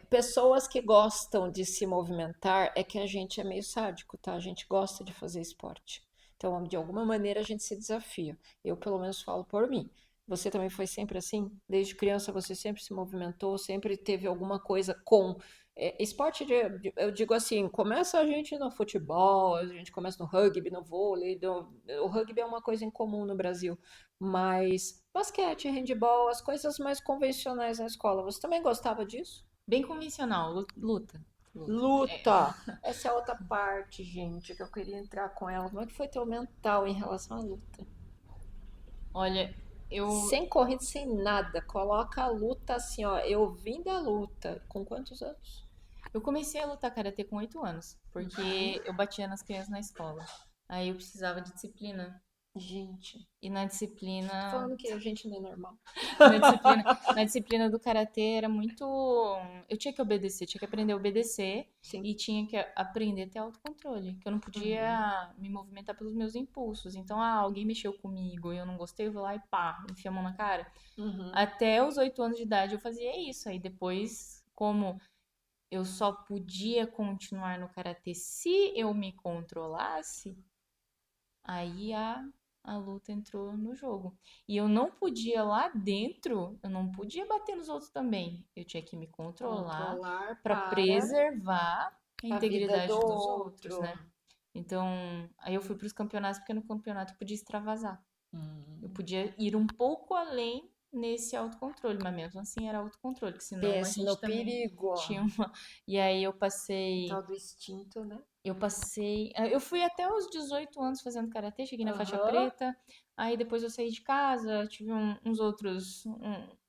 pessoas que gostam de se movimentar, é que a gente é meio sádico, tá? A gente gosta de fazer esporte. Então, de alguma maneira, a gente se desafia. Eu, pelo menos, falo por mim. Você também foi sempre assim? Desde criança você sempre se movimentou, sempre teve alguma coisa com esporte eu digo assim, começa a gente no futebol, a gente começa no rugby, no vôlei, o rugby é uma coisa incomum no Brasil, mas basquete, handebol, as coisas mais convencionais na escola, você também gostava disso? Bem convencional, luta. Luta. Luta! Essa é a outra parte, gente, que eu queria entrar com ela. Como é que foi teu mental em relação à luta? Olha, eu, Sem corrida, sem nada. Coloca a luta assim, ó. Eu vim da luta. Com quantos anos? eu comecei a lutar karatê com 8 anos, Uhum. porque eu batia nas crianças na escola. Aí eu precisava de disciplina. Gente, E na tô disciplina falando que a gente não é normal. Na disciplina, na disciplina do karatê era muito. Eu tinha que obedecer, tinha que aprender a obedecer Sim. e tinha que aprender a ter autocontrole, que eu não Uhum. podia me movimentar pelos meus impulsos. Então, alguém mexeu comigo e eu não gostei, eu vou lá e pá, enfia a mão na cara. Uhum. Até os 8 anos de idade eu fazia isso. Aí depois, como eu só podia continuar no karatê se eu me controlasse, aí a luta entrou no jogo. E eu não podia lá dentro, eu não podia bater nos outros também. Eu tinha que me controlar Controlar para para preservar a a vida do integridade dos outros, outro. né? Então, aí eu fui para os campeonatos porque no campeonato eu podia extravasar. Eu Hum. podia ir um pouco além nesse autocontrole, mas mesmo assim era autocontrole, que senão a Pense no gente também perigo. tinha uma. E aí Tal do instinto, né? eu fui até os 18 anos fazendo karatê, cheguei na faixa Aham. preta. Aí depois eu saí de casa, tive uns outros,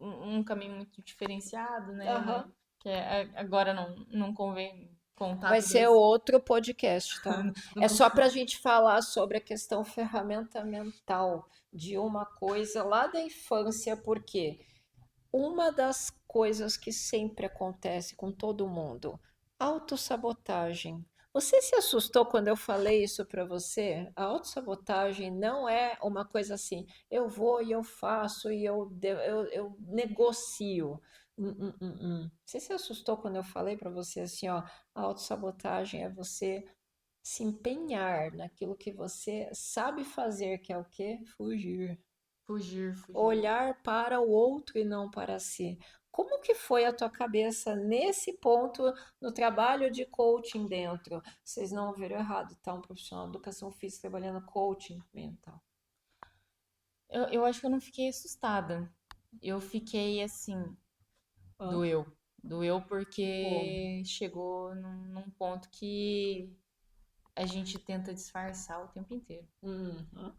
um caminho muito diferenciado, né? Aham. Que agora não convém contar Vai tudo ser isso. outro podcast, tá? Não É só consigo. para a gente falar sobre a questão ferramenta mental de uma coisa lá da infância, porque uma das coisas que sempre acontece com todo mundo, autossabotagem. Você se assustou quando eu falei isso para você? A autossabotagem não é uma coisa assim, eu vou e eu faço e eu negocio. Você se assustou quando eu falei para você assim, ó, a autossabotagem é você se empenhar naquilo que você sabe fazer, que é o quê? Fugir. Fugir. Olhar para o outro e não para si. Como que foi a tua cabeça nesse ponto no trabalho de coaching dentro? Vocês não viram errado, tá? Um profissional de educação física trabalhando coaching mental. Eu acho que eu não fiquei assustada. Eu fiquei assim, Hã? doeu. Doeu Como? porque chegou num ponto que a gente tenta disfarçar o tempo inteiro. Uhum.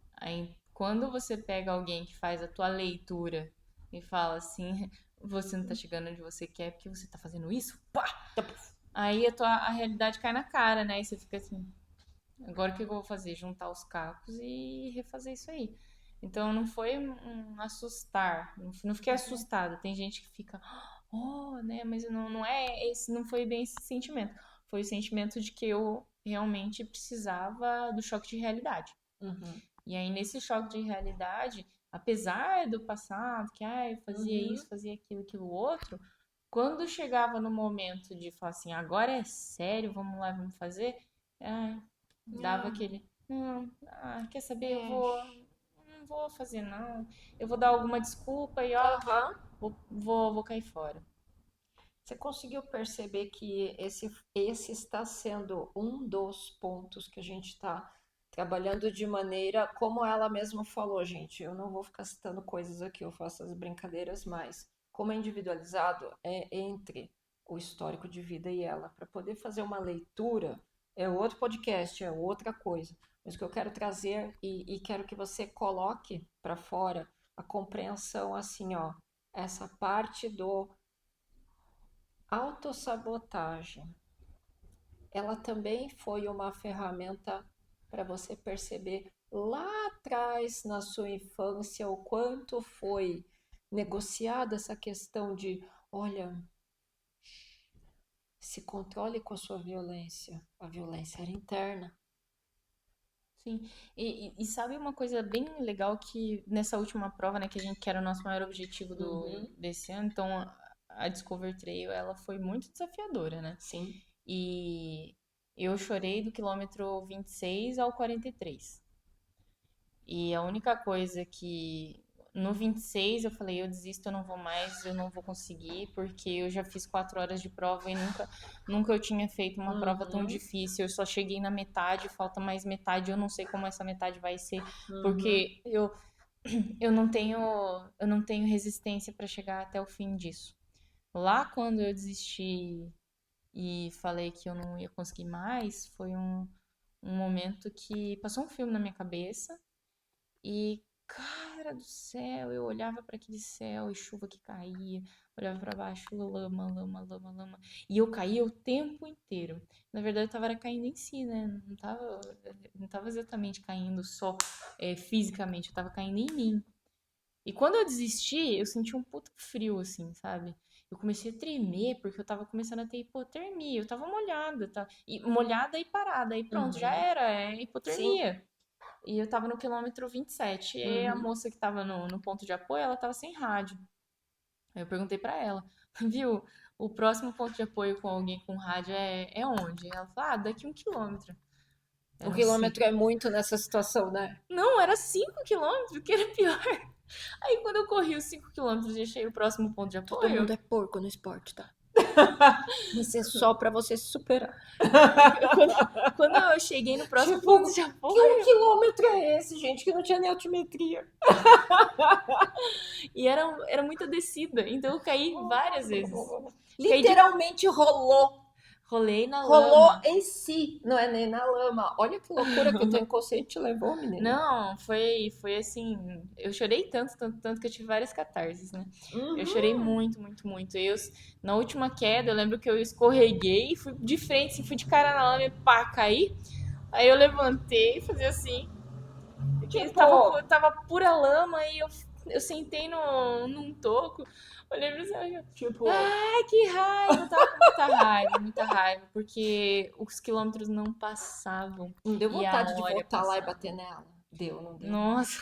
quando você pega alguém que faz a tua leitura e fala assim, você não tá chegando onde você quer porque você tá fazendo isso, pá! Aí a realidade cai na cara, né? E você fica assim, agora o que eu vou fazer? Juntar os cacos e refazer isso aí. Então não foi um assustar, não fiquei assustada. Tem gente que fica, oh, né? Mas não é esse, não foi bem esse sentimento. Foi o sentimento de que eu realmente precisava do choque de realidade. Uhum. E aí nesse choque de realidade, apesar do passado, que eu fazia isso, fazia aquilo, aquilo outro, quando chegava no momento de falar assim, agora é sério, vamos lá, vamos fazer, ah, dava aquele, não, quer saber, não vou fazer não, eu vou dar alguma desculpa e ó, Aham. vou cair fora. Você conseguiu perceber que esse está sendo um dos pontos que a gente está trabalhando de maneira, como ela mesma falou, gente, eu não vou ficar citando coisas aqui, eu faço as brincadeiras, mas como é individualizado, é entre o histórico de vida e ela. Para poder fazer uma leitura, é outro podcast, é outra coisa. Mas o que eu quero trazer e quero que você coloque para fora a compreensão assim, ó, essa parte do autossabotagem, ela também foi uma ferramenta para você perceber lá atrás na sua infância o quanto foi negociada essa questão de, olha, se controle com a sua violência. A violência era interna. Sim, e sabe uma coisa bem legal que nessa última prova, né, que era o nosso maior objetivo Uhum. desse ano, então a Discover Trail, ela foi muito desafiadora, né? Sim. E eu chorei do quilômetro 26 ao 43. E a única coisa que no 26 eu falei, eu desisto, eu não vou mais, eu não vou conseguir, porque eu já fiz 4 horas de prova e nunca eu tinha feito uma prova tão Uhum. difícil. Eu só cheguei na metade, falta mais metade, eu não sei como essa metade vai ser, Uhum. porque eu não tenho resistência para chegar até o fim disso. Lá quando eu desisti e falei que eu não ia conseguir mais, foi um momento que passou um filme na minha cabeça e, cara do céu, eu olhava para aquele céu e chuva que caía, olhava para baixo, lama, lama, lama, lama, e eu caía o tempo inteiro. Na verdade, eu tava era caindo em si, né? Não tava exatamente caindo só fisicamente, eu tava caindo em mim. E quando eu desisti, eu senti um puto frio, assim, sabe? Eu comecei a tremer porque eu tava começando a ter hipotermia. Eu tava molhada, tá? E, molhada e parada. Aí pronto, já Uhum. era, é Sim. hipotermia. E eu tava no quilômetro 27. E a Uhum. moça que tava no ponto de apoio, ela tava sem rádio. Aí eu perguntei pra ela, viu? O próximo ponto de apoio com alguém com rádio é onde? Ela falou, daqui 1 quilômetro. O Eram quilômetro 5. é muito nessa situação, né? Não, era 5 quilômetros, que era pior. Aí quando eu corri os 5 quilômetros e achei o próximo ponto de Todo mundo apoio, é porco no esporte, tá? Isso é só pra você se superar. quando eu cheguei no próximo ponto Tipo, de que um apoio, quilômetro é esse, gente? Que não tinha nem altimetria. e era muita descida, então eu caí várias vezes. Caí de Literalmente rolou. rolei na Rolou lama. em si, não é nem na lama. Olha que loucura que o teu inconsciente te levou, menina. Não, foi assim, eu chorei tanto, tanto, tanto que eu tive várias catarses, né? Eu chorei Uhum. muito, muito, muito. Na última queda, eu lembro que eu escorreguei, fui de frente, assim, fui de cara na lama e pá, caí. Aí eu levantei, fazia assim, que Tipo, tava pura lama e eu sentei num toco, olhei pro céu e eu, tipo, ai, que raiva! Eu tava com muita raiva, porque os quilômetros não passavam não deu e a vontade de hora voltar lá e passava. bater nela. Deu, não deu? Nossa,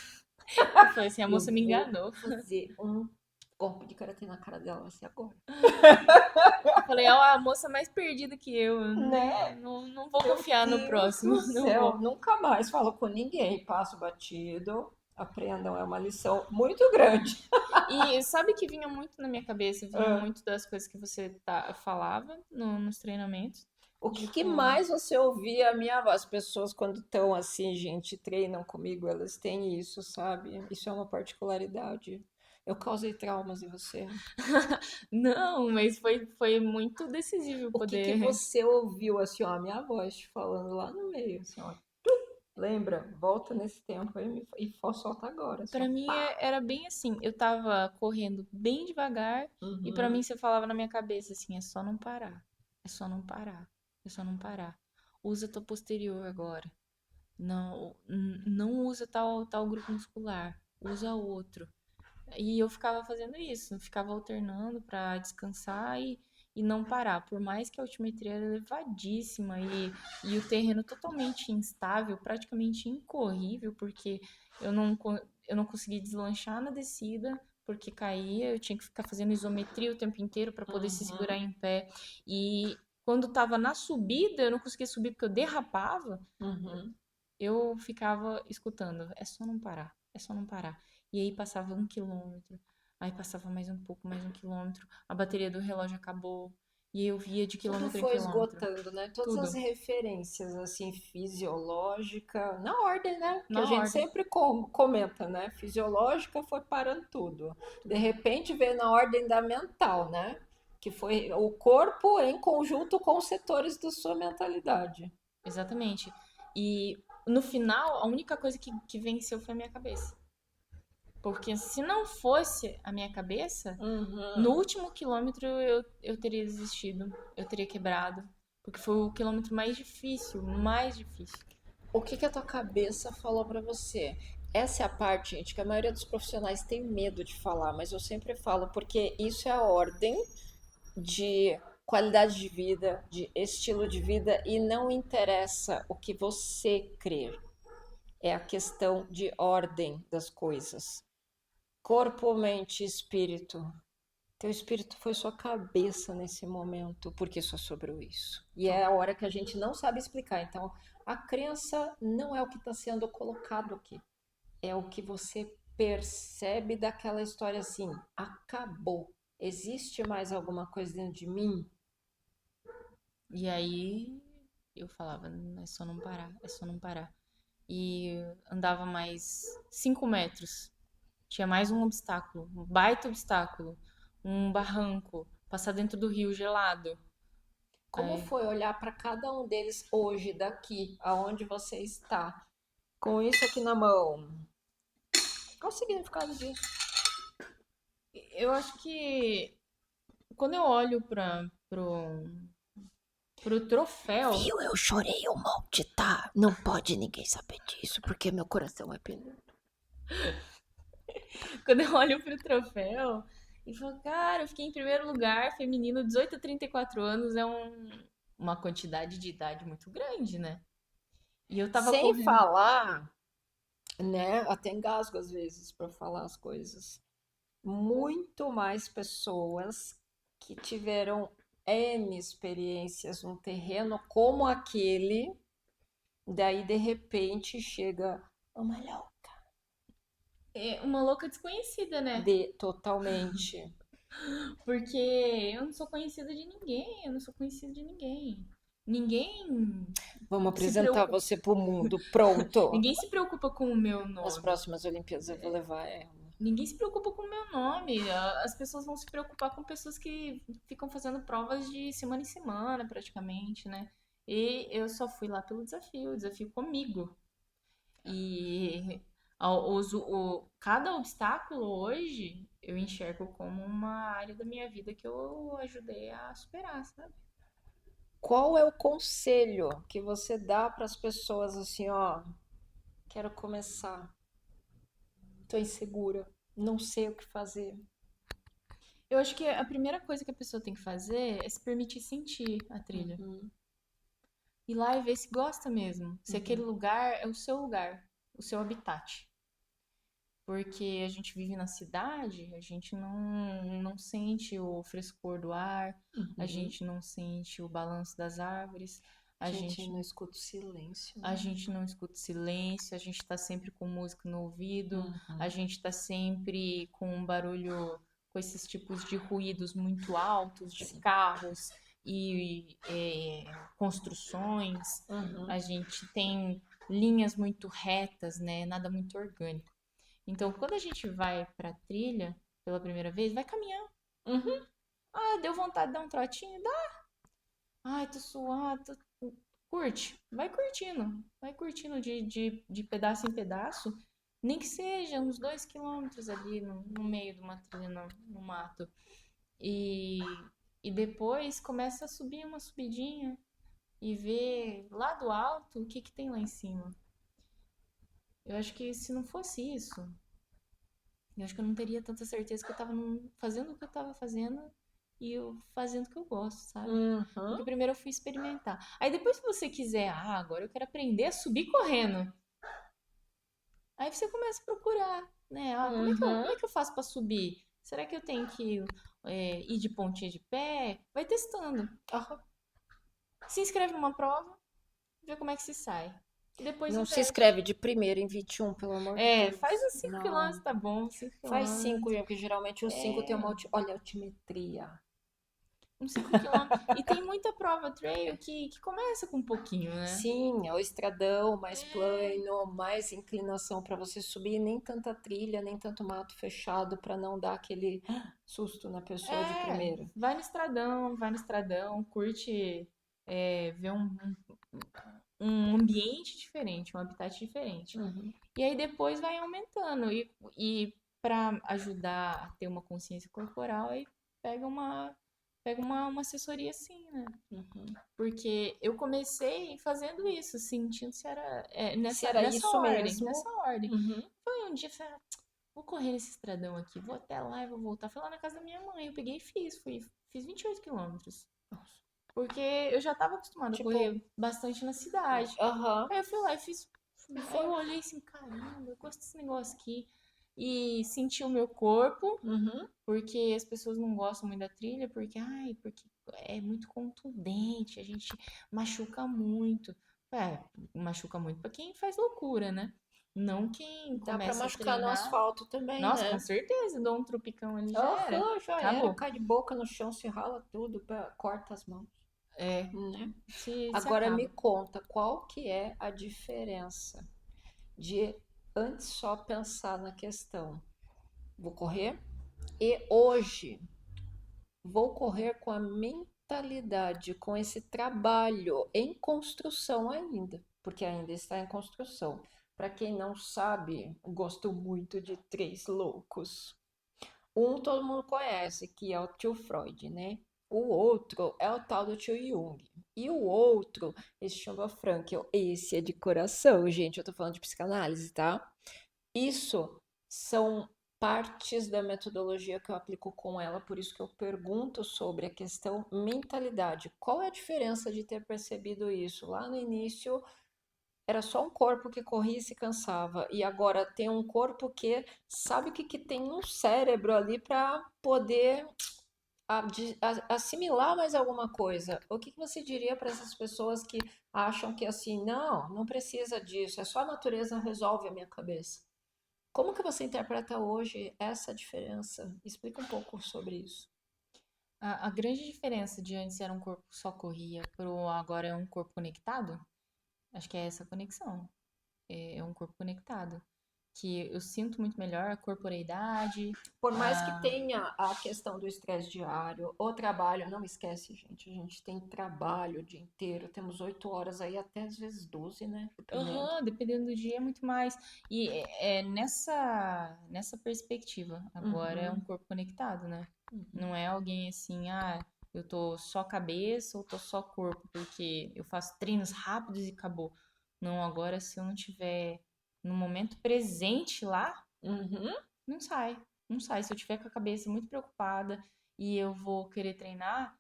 eu falei assim, a Eu moça me vou enganou. fazer um golpe de karatê na cara dela assim agora. Eu falei, ó, a moça mais perdida que eu, Né? não vou Meu confiar no Deus próximo, do não céu, vou. nunca mais falo com ninguém. Passo batido, aprendam, é uma lição muito grande. E sabe que vinha muito na minha cabeça, vinha Ah, muito das coisas que você falava nos treinamentos. o que, que Tipo, mais você ouvia a minha voz? As pessoas quando estão assim, gente, treinam comigo, elas têm isso, sabe? Isso é uma particularidade. Eu causei traumas em você. não, mas foi muito decisivo O que que poder. você ouviu assim, ó, a minha voz te falando lá no meio, assim, ó. Lembra? Volta nesse tempo aí solta agora, assim, ó. Pra mim Pá! era bem assim, eu tava correndo bem devagar e pra mim Uhum, você falava na minha cabeça assim, é só não parar. É só não parar. É só não parar. Usa tua posterior agora. Não usa tal grupo muscular. Usa outro. E eu ficava fazendo isso, ficava alternando pra descansar e não parar. Por mais que a altimetria era elevadíssima e o terreno totalmente instável, praticamente incorrível, porque eu não conseguia deslanchar na descida, porque caía, eu tinha que ficar fazendo isometria o tempo inteiro para poder se segurar uhum, em pé. E quando tava na subida, eu não conseguia subir porque eu derrapava, uhum. eu ficava escutando, é só não parar, é só não parar. E aí passava 1 quilômetro, aí passava mais um pouco, mais 1 quilômetro, a bateria do relógio acabou, e aí eu via de Tudo quilômetro em foi quilômetro. esgotando, né? Todas as Tudo, referências, assim, fisiológica, na ordem, né? Que a na gente ordem. sempre comenta, né? Fisiológica foi parando tudo. De Tudo. repente veio na ordem da mental, né? Que foi o corpo em conjunto com os setores da sua mentalidade. Exatamente. E no final, a única coisa que venceu foi a minha cabeça. Porque se não fosse a minha cabeça, no Uhum. último quilômetro eu teria desistido, eu teria quebrado. Porque foi o quilômetro mais difícil, mais difícil. O que que a tua cabeça falou pra você? Essa é a parte, gente, que a maioria dos profissionais tem medo de falar, mas eu sempre falo porque isso é a ordem de qualidade de vida, de estilo de vida, e não interessa o que você crer, é a questão de ordem das coisas. Corpo, mente, espírito. Teu espírito foi sua cabeça nesse momento, porque só sobrou isso. E é a hora que a gente não sabe explicar. Então, a crença não é o que está sendo colocado aqui, é o que você percebe daquela história assim: acabou. Existe mais alguma coisa dentro de mim? E aí eu falava, é só não parar, é só não parar. E andava mais 5 metros. Tinha mais um obstáculo, um baita obstáculo, um barranco, passar dentro do rio gelado. Como Aí, foi olhar para cada um deles hoje, daqui, aonde você está, com isso aqui na mão? Qual o significado disso? eu acho que quando eu olho pro troféu, Viu? Eu chorei um monte, tá? Não pode ninguém saber disso, porque meu coração é peludo. quando eu olho pro troféu e falo, cara, eu fiquei em primeiro lugar, feminino, 18 a 34 anos é uma quantidade de idade muito grande, né? E eu tava Sem correndo. falar, né? Até engasgo às vezes para falar as coisas. Muito mais pessoas que tiveram N experiências num terreno como aquele, daí de repente chega uma louca É uma louca desconhecida, né? de totalmente. Porque eu não sou conhecida de ninguém, eu não sou conhecida de ninguém. Ninguém Vamos se apresentar preocupa, você pro mundo. Pronto. ninguém se preocupa com o meu Nas nome. próximas Olimpíadas eu vou levar ela. Ninguém se preocupa com o meu nome. As pessoas vão se preocupar com pessoas que ficam fazendo provas de semana em semana, praticamente, né? E eu só fui lá pelo desafio, o desafio comigo. E cada obstáculo hoje eu enxergo como uma área da minha vida que eu ajudei a superar, sabe? Qual é o conselho que você dá para as pessoas assim, ó, quero começar, tô insegura, não sei o que fazer. Eu acho que a primeira coisa que a pessoa tem que fazer é se permitir sentir a trilha. Uhum, Ir lá e ver se gosta mesmo. Se aquele uhum. lugar é o seu habitat. Porque a gente vive na cidade, a gente não sente o frescor do ar, a Uhum. gente não sente o balanço das árvores, a Gente, não gente, escuta o silêncio, a né? gente não escuta silêncio, a gente tá sempre com música no ouvido, a Uhum. gente tá sempre com um barulho, com esses tipos de ruídos muito altos, de Sim. carros e construções, Uhum. a gente tem linhas muito retas, né? Nada muito orgânico. Então, quando a gente vai pra trilha pela primeira vez, vai caminhar. Uhum. Ah, deu vontade de dar um trotinho? Dá. Ai, tô suado, tô curte, vai curtindo de pedaço em pedaço, nem que seja uns 2 quilômetros ali no meio de uma trilha no mato. E, e depois começa a subir uma subidinha e ver lá do alto o que que tem lá em cima. Eu acho que se não fosse isso, eu acho que eu não teria tanta certeza que eu tava fazendo o que eu tava fazendo e eu fazendo o que eu gosto, sabe? Uhum, Porque primeiro eu fui experimentar. Aí depois, se você quiser, agora eu quero aprender a subir correndo. Aí você começa a procurar, né? uhum. Como é que eu faço pra subir? Será que eu tenho que ir de pontinha de pé? Vai testando. Aham. Se inscreve numa prova, vê como é que se sai. E depois Não se inverte. inscreve de primeiro em 21, pelo amor de Faz Deus. os 5 Não. quilômetros, tá bom, 5 Faz 5, quilômetros. porque geralmente os 5 tem uma. É, Olha, altimetria. uns 5 quilômetros. E tem muita prova trail que começa com um pouquinho, né? Sim, é o estradão mais plano, mais inclinação para você subir, nem tanta trilha, nem tanto mato fechado para não dar aquele susto na pessoa de primeira. Vai no estradão, curte ver um ambiente diferente, um habitat diferente. Uhum, E aí depois vai aumentando. E para ajudar a ter uma consciência corporal, aí pega uma assessoria assim, né? uhum. Porque eu comecei fazendo isso, sentindo se era Se nessa, era nessa isso ordem, mesmo. nessa ordem. Uhum. Foi um dia, falei, vou correr nesse estradão aqui, vou até lá e vou voltar. Fui lá na casa da minha mãe, eu peguei e fiz 28 quilômetros. Nossa. Porque eu já estava acostumada a Tipo, correr bastante na cidade. aham. Aí eu fui lá e fiz. E Aí eu foi. olhei assim, caramba, eu gosto desse negócio aqui. E senti o meu corpo, Uhum. porque as pessoas não gostam muito da trilha, porque é muito contundente, a gente machuca muito. Machuca muito pra quem faz loucura, né? Não quem Dá para começa a machucar no treinar. asfalto também, Nossa, com né? certeza, dou um tropicão ali já era. Aham, já era. Acabou. Cai de boca no chão, se rala tudo, corta as mãos, É, né? se Agora me acaba. conta, qual que é a diferença de antes só pensar na questão, vou correr, e hoje vou correr com a mentalidade, com esse trabalho em construção ainda, porque ainda está em construção. Para quem não sabe, gosto muito de três loucos. Um todo mundo conhece, que é o tio Freud, né? O outro é o tal do tio Jung. E o outro, esse chama Frankl. Esse é de coração, gente. Eu tô falando de psicanálise, tá? Isso são partes da metodologia que eu aplico com ela, por isso que eu pergunto sobre a questão mentalidade. Qual é a diferença de ter percebido isso? Lá no início era só um corpo que corria e se cansava, e agora tem um corpo que sabe o que, que tem um cérebro ali para poder assimilar mais alguma coisa. O que, que você diria para essas pessoas que acham que assim, não, não precisa disso, é só a natureza resolve a minha cabeça? Como que você interpreta hoje essa diferença? Explica um pouco sobre isso. A grande diferença de antes era um corpo que só corria pro agora é um corpo conectado, acho que é essa conexão. É um corpo conectado. Que eu sinto muito melhor a corporeidade, Por mais que a... tenha a questão do estresse diário, o trabalho, não esquece, gente, a gente tem trabalho o dia inteiro, temos 8 horas aí, até às vezes 12, né? Dependendo. Aham, dependendo do dia é muito mais. E é nessa perspectiva. Agora é um Uhum, corpo conectado, né? uhum, Não é alguém assim, eu tô só cabeça ou tô só corpo, porque eu faço treinos rápidos e acabou. Não, agora se eu não tiver no momento presente lá, uhum, não sai. Não sai. Se eu tiver com a cabeça muito preocupada e eu vou querer treinar,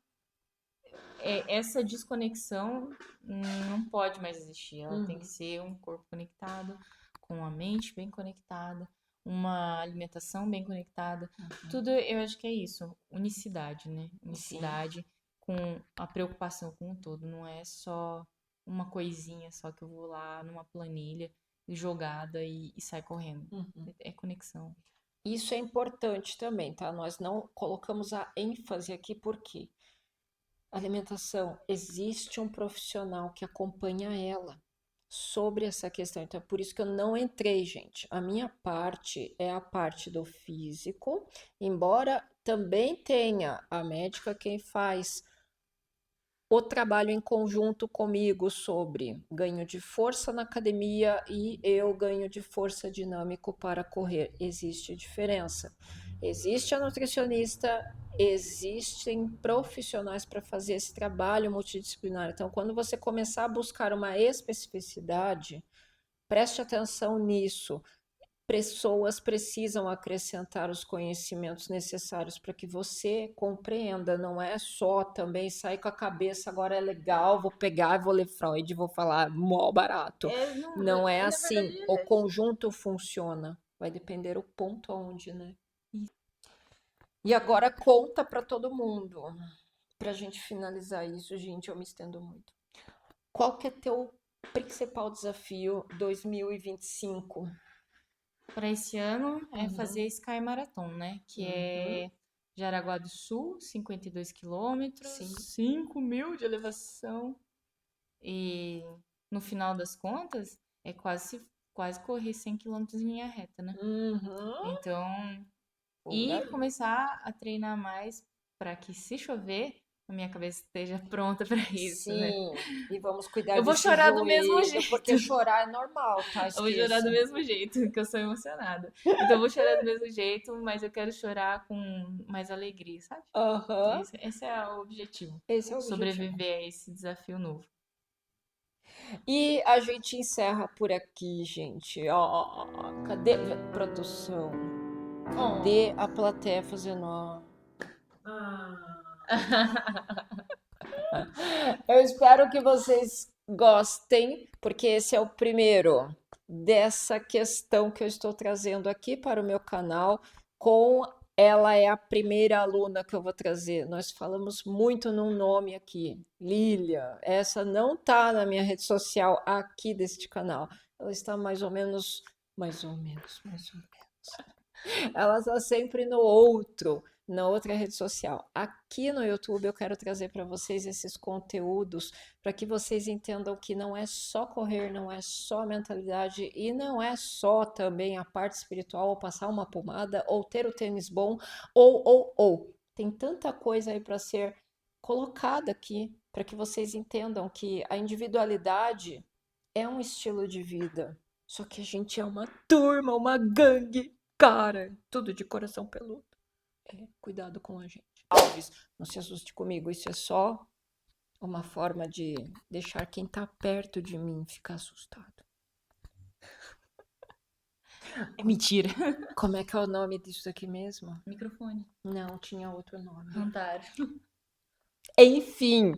essa desconexão não pode mais existir. Ela tem que uhum. ser um corpo conectado, com a mente bem conectada, uma alimentação bem conectada. Tudo eu acho que é isso, unicidade, né? Sim. Unicidade com a preocupação com o todo. Não é só uma coisinha só que eu vou lá numa planilha jogada e sai correndo. Uhum. É conexão. Isso é importante também, tá? Nós não colocamos a ênfase aqui porque alimentação, existe um profissional que acompanha ela sobre essa questão. Então, é por isso que eu não entrei, gente. A minha parte é a parte do físico, embora também tenha a médica quem faz o trabalho em conjunto comigo sobre ganho de força na academia e eu ganho de força dinâmico para correr. Existe diferença. Existe a nutricionista, existem profissionais para fazer esse trabalho multidisciplinar. Então, quando você começar a buscar uma especificidade, preste atenção nisso. Pessoas precisam acrescentar os conhecimentos necessários para que você compreenda, não é só também sair com a cabeça, agora é legal, vou pegar, vou ler Freud, vou falar mó barato. Não, Não é na assim, verdade, o conjunto funciona, vai depender o ponto aonde, né? E agora conta para todo mundo, para a gente finalizar isso, gente, eu me estendo muito. Qual que é teu principal desafio 2025? para esse ano é Uhum, fazer Sky Marathon, né? Que uhum, é Jaraguá do Sul, 52 quilômetros, sim. 5.000 de elevação. E no final das contas, é quase correr 100 quilômetros em linha reta, né? Uhum. Então, Por e aí. começar a treinar mais para que se chover, a minha cabeça esteja pronta para isso, né? Sim, e vamos cuidar Eu vou desse chorar do mesmo joelho, jeito. porque chorar é normal, tá? Eu vou chorar do Esqueça. mesmo jeito, que eu sou emocionada. Então eu vou chorar do mesmo jeito, mas eu quero chorar com mais alegria, sabe? Aham, Esse é o objetivo. esse é o objetivo. Sobreviver a esse desafio novo. E a gente encerra por aqui, gente. Ó, cadê produção? Cadê a plateia fazendo ó? Eu espero que vocês gostem, porque esse é o primeiro dessa questão que eu estou trazendo aqui para o meu canal. Com ela é a primeira aluna que eu vou trazer. Nós falamos muito num nome aqui, Lilia. Essa não está na minha rede social aqui deste canal. Ela está mais ou menos, mais ou menos. Ela está sempre no outro, na outra rede social. Aqui no YouTube eu quero trazer para vocês esses conteúdos para que vocês entendam que não é só correr, não é só mentalidade e não é só também a parte espiritual, ou passar uma pomada, ou ter o tênis bom, ou. Tem tanta coisa aí para ser colocada aqui para que vocês entendam que a individualidade é um estilo de vida. Só que a gente é uma turma, uma gangue. Cara, tudo de coração peludo. É, cuidado com a gente. Alves, não se assuste comigo, isso é só uma forma de deixar quem tá perto de mim ficar assustado. É mentira. Como é que é o nome disso aqui mesmo? Microfone. Não, tinha outro nome. Rantaro. Enfim,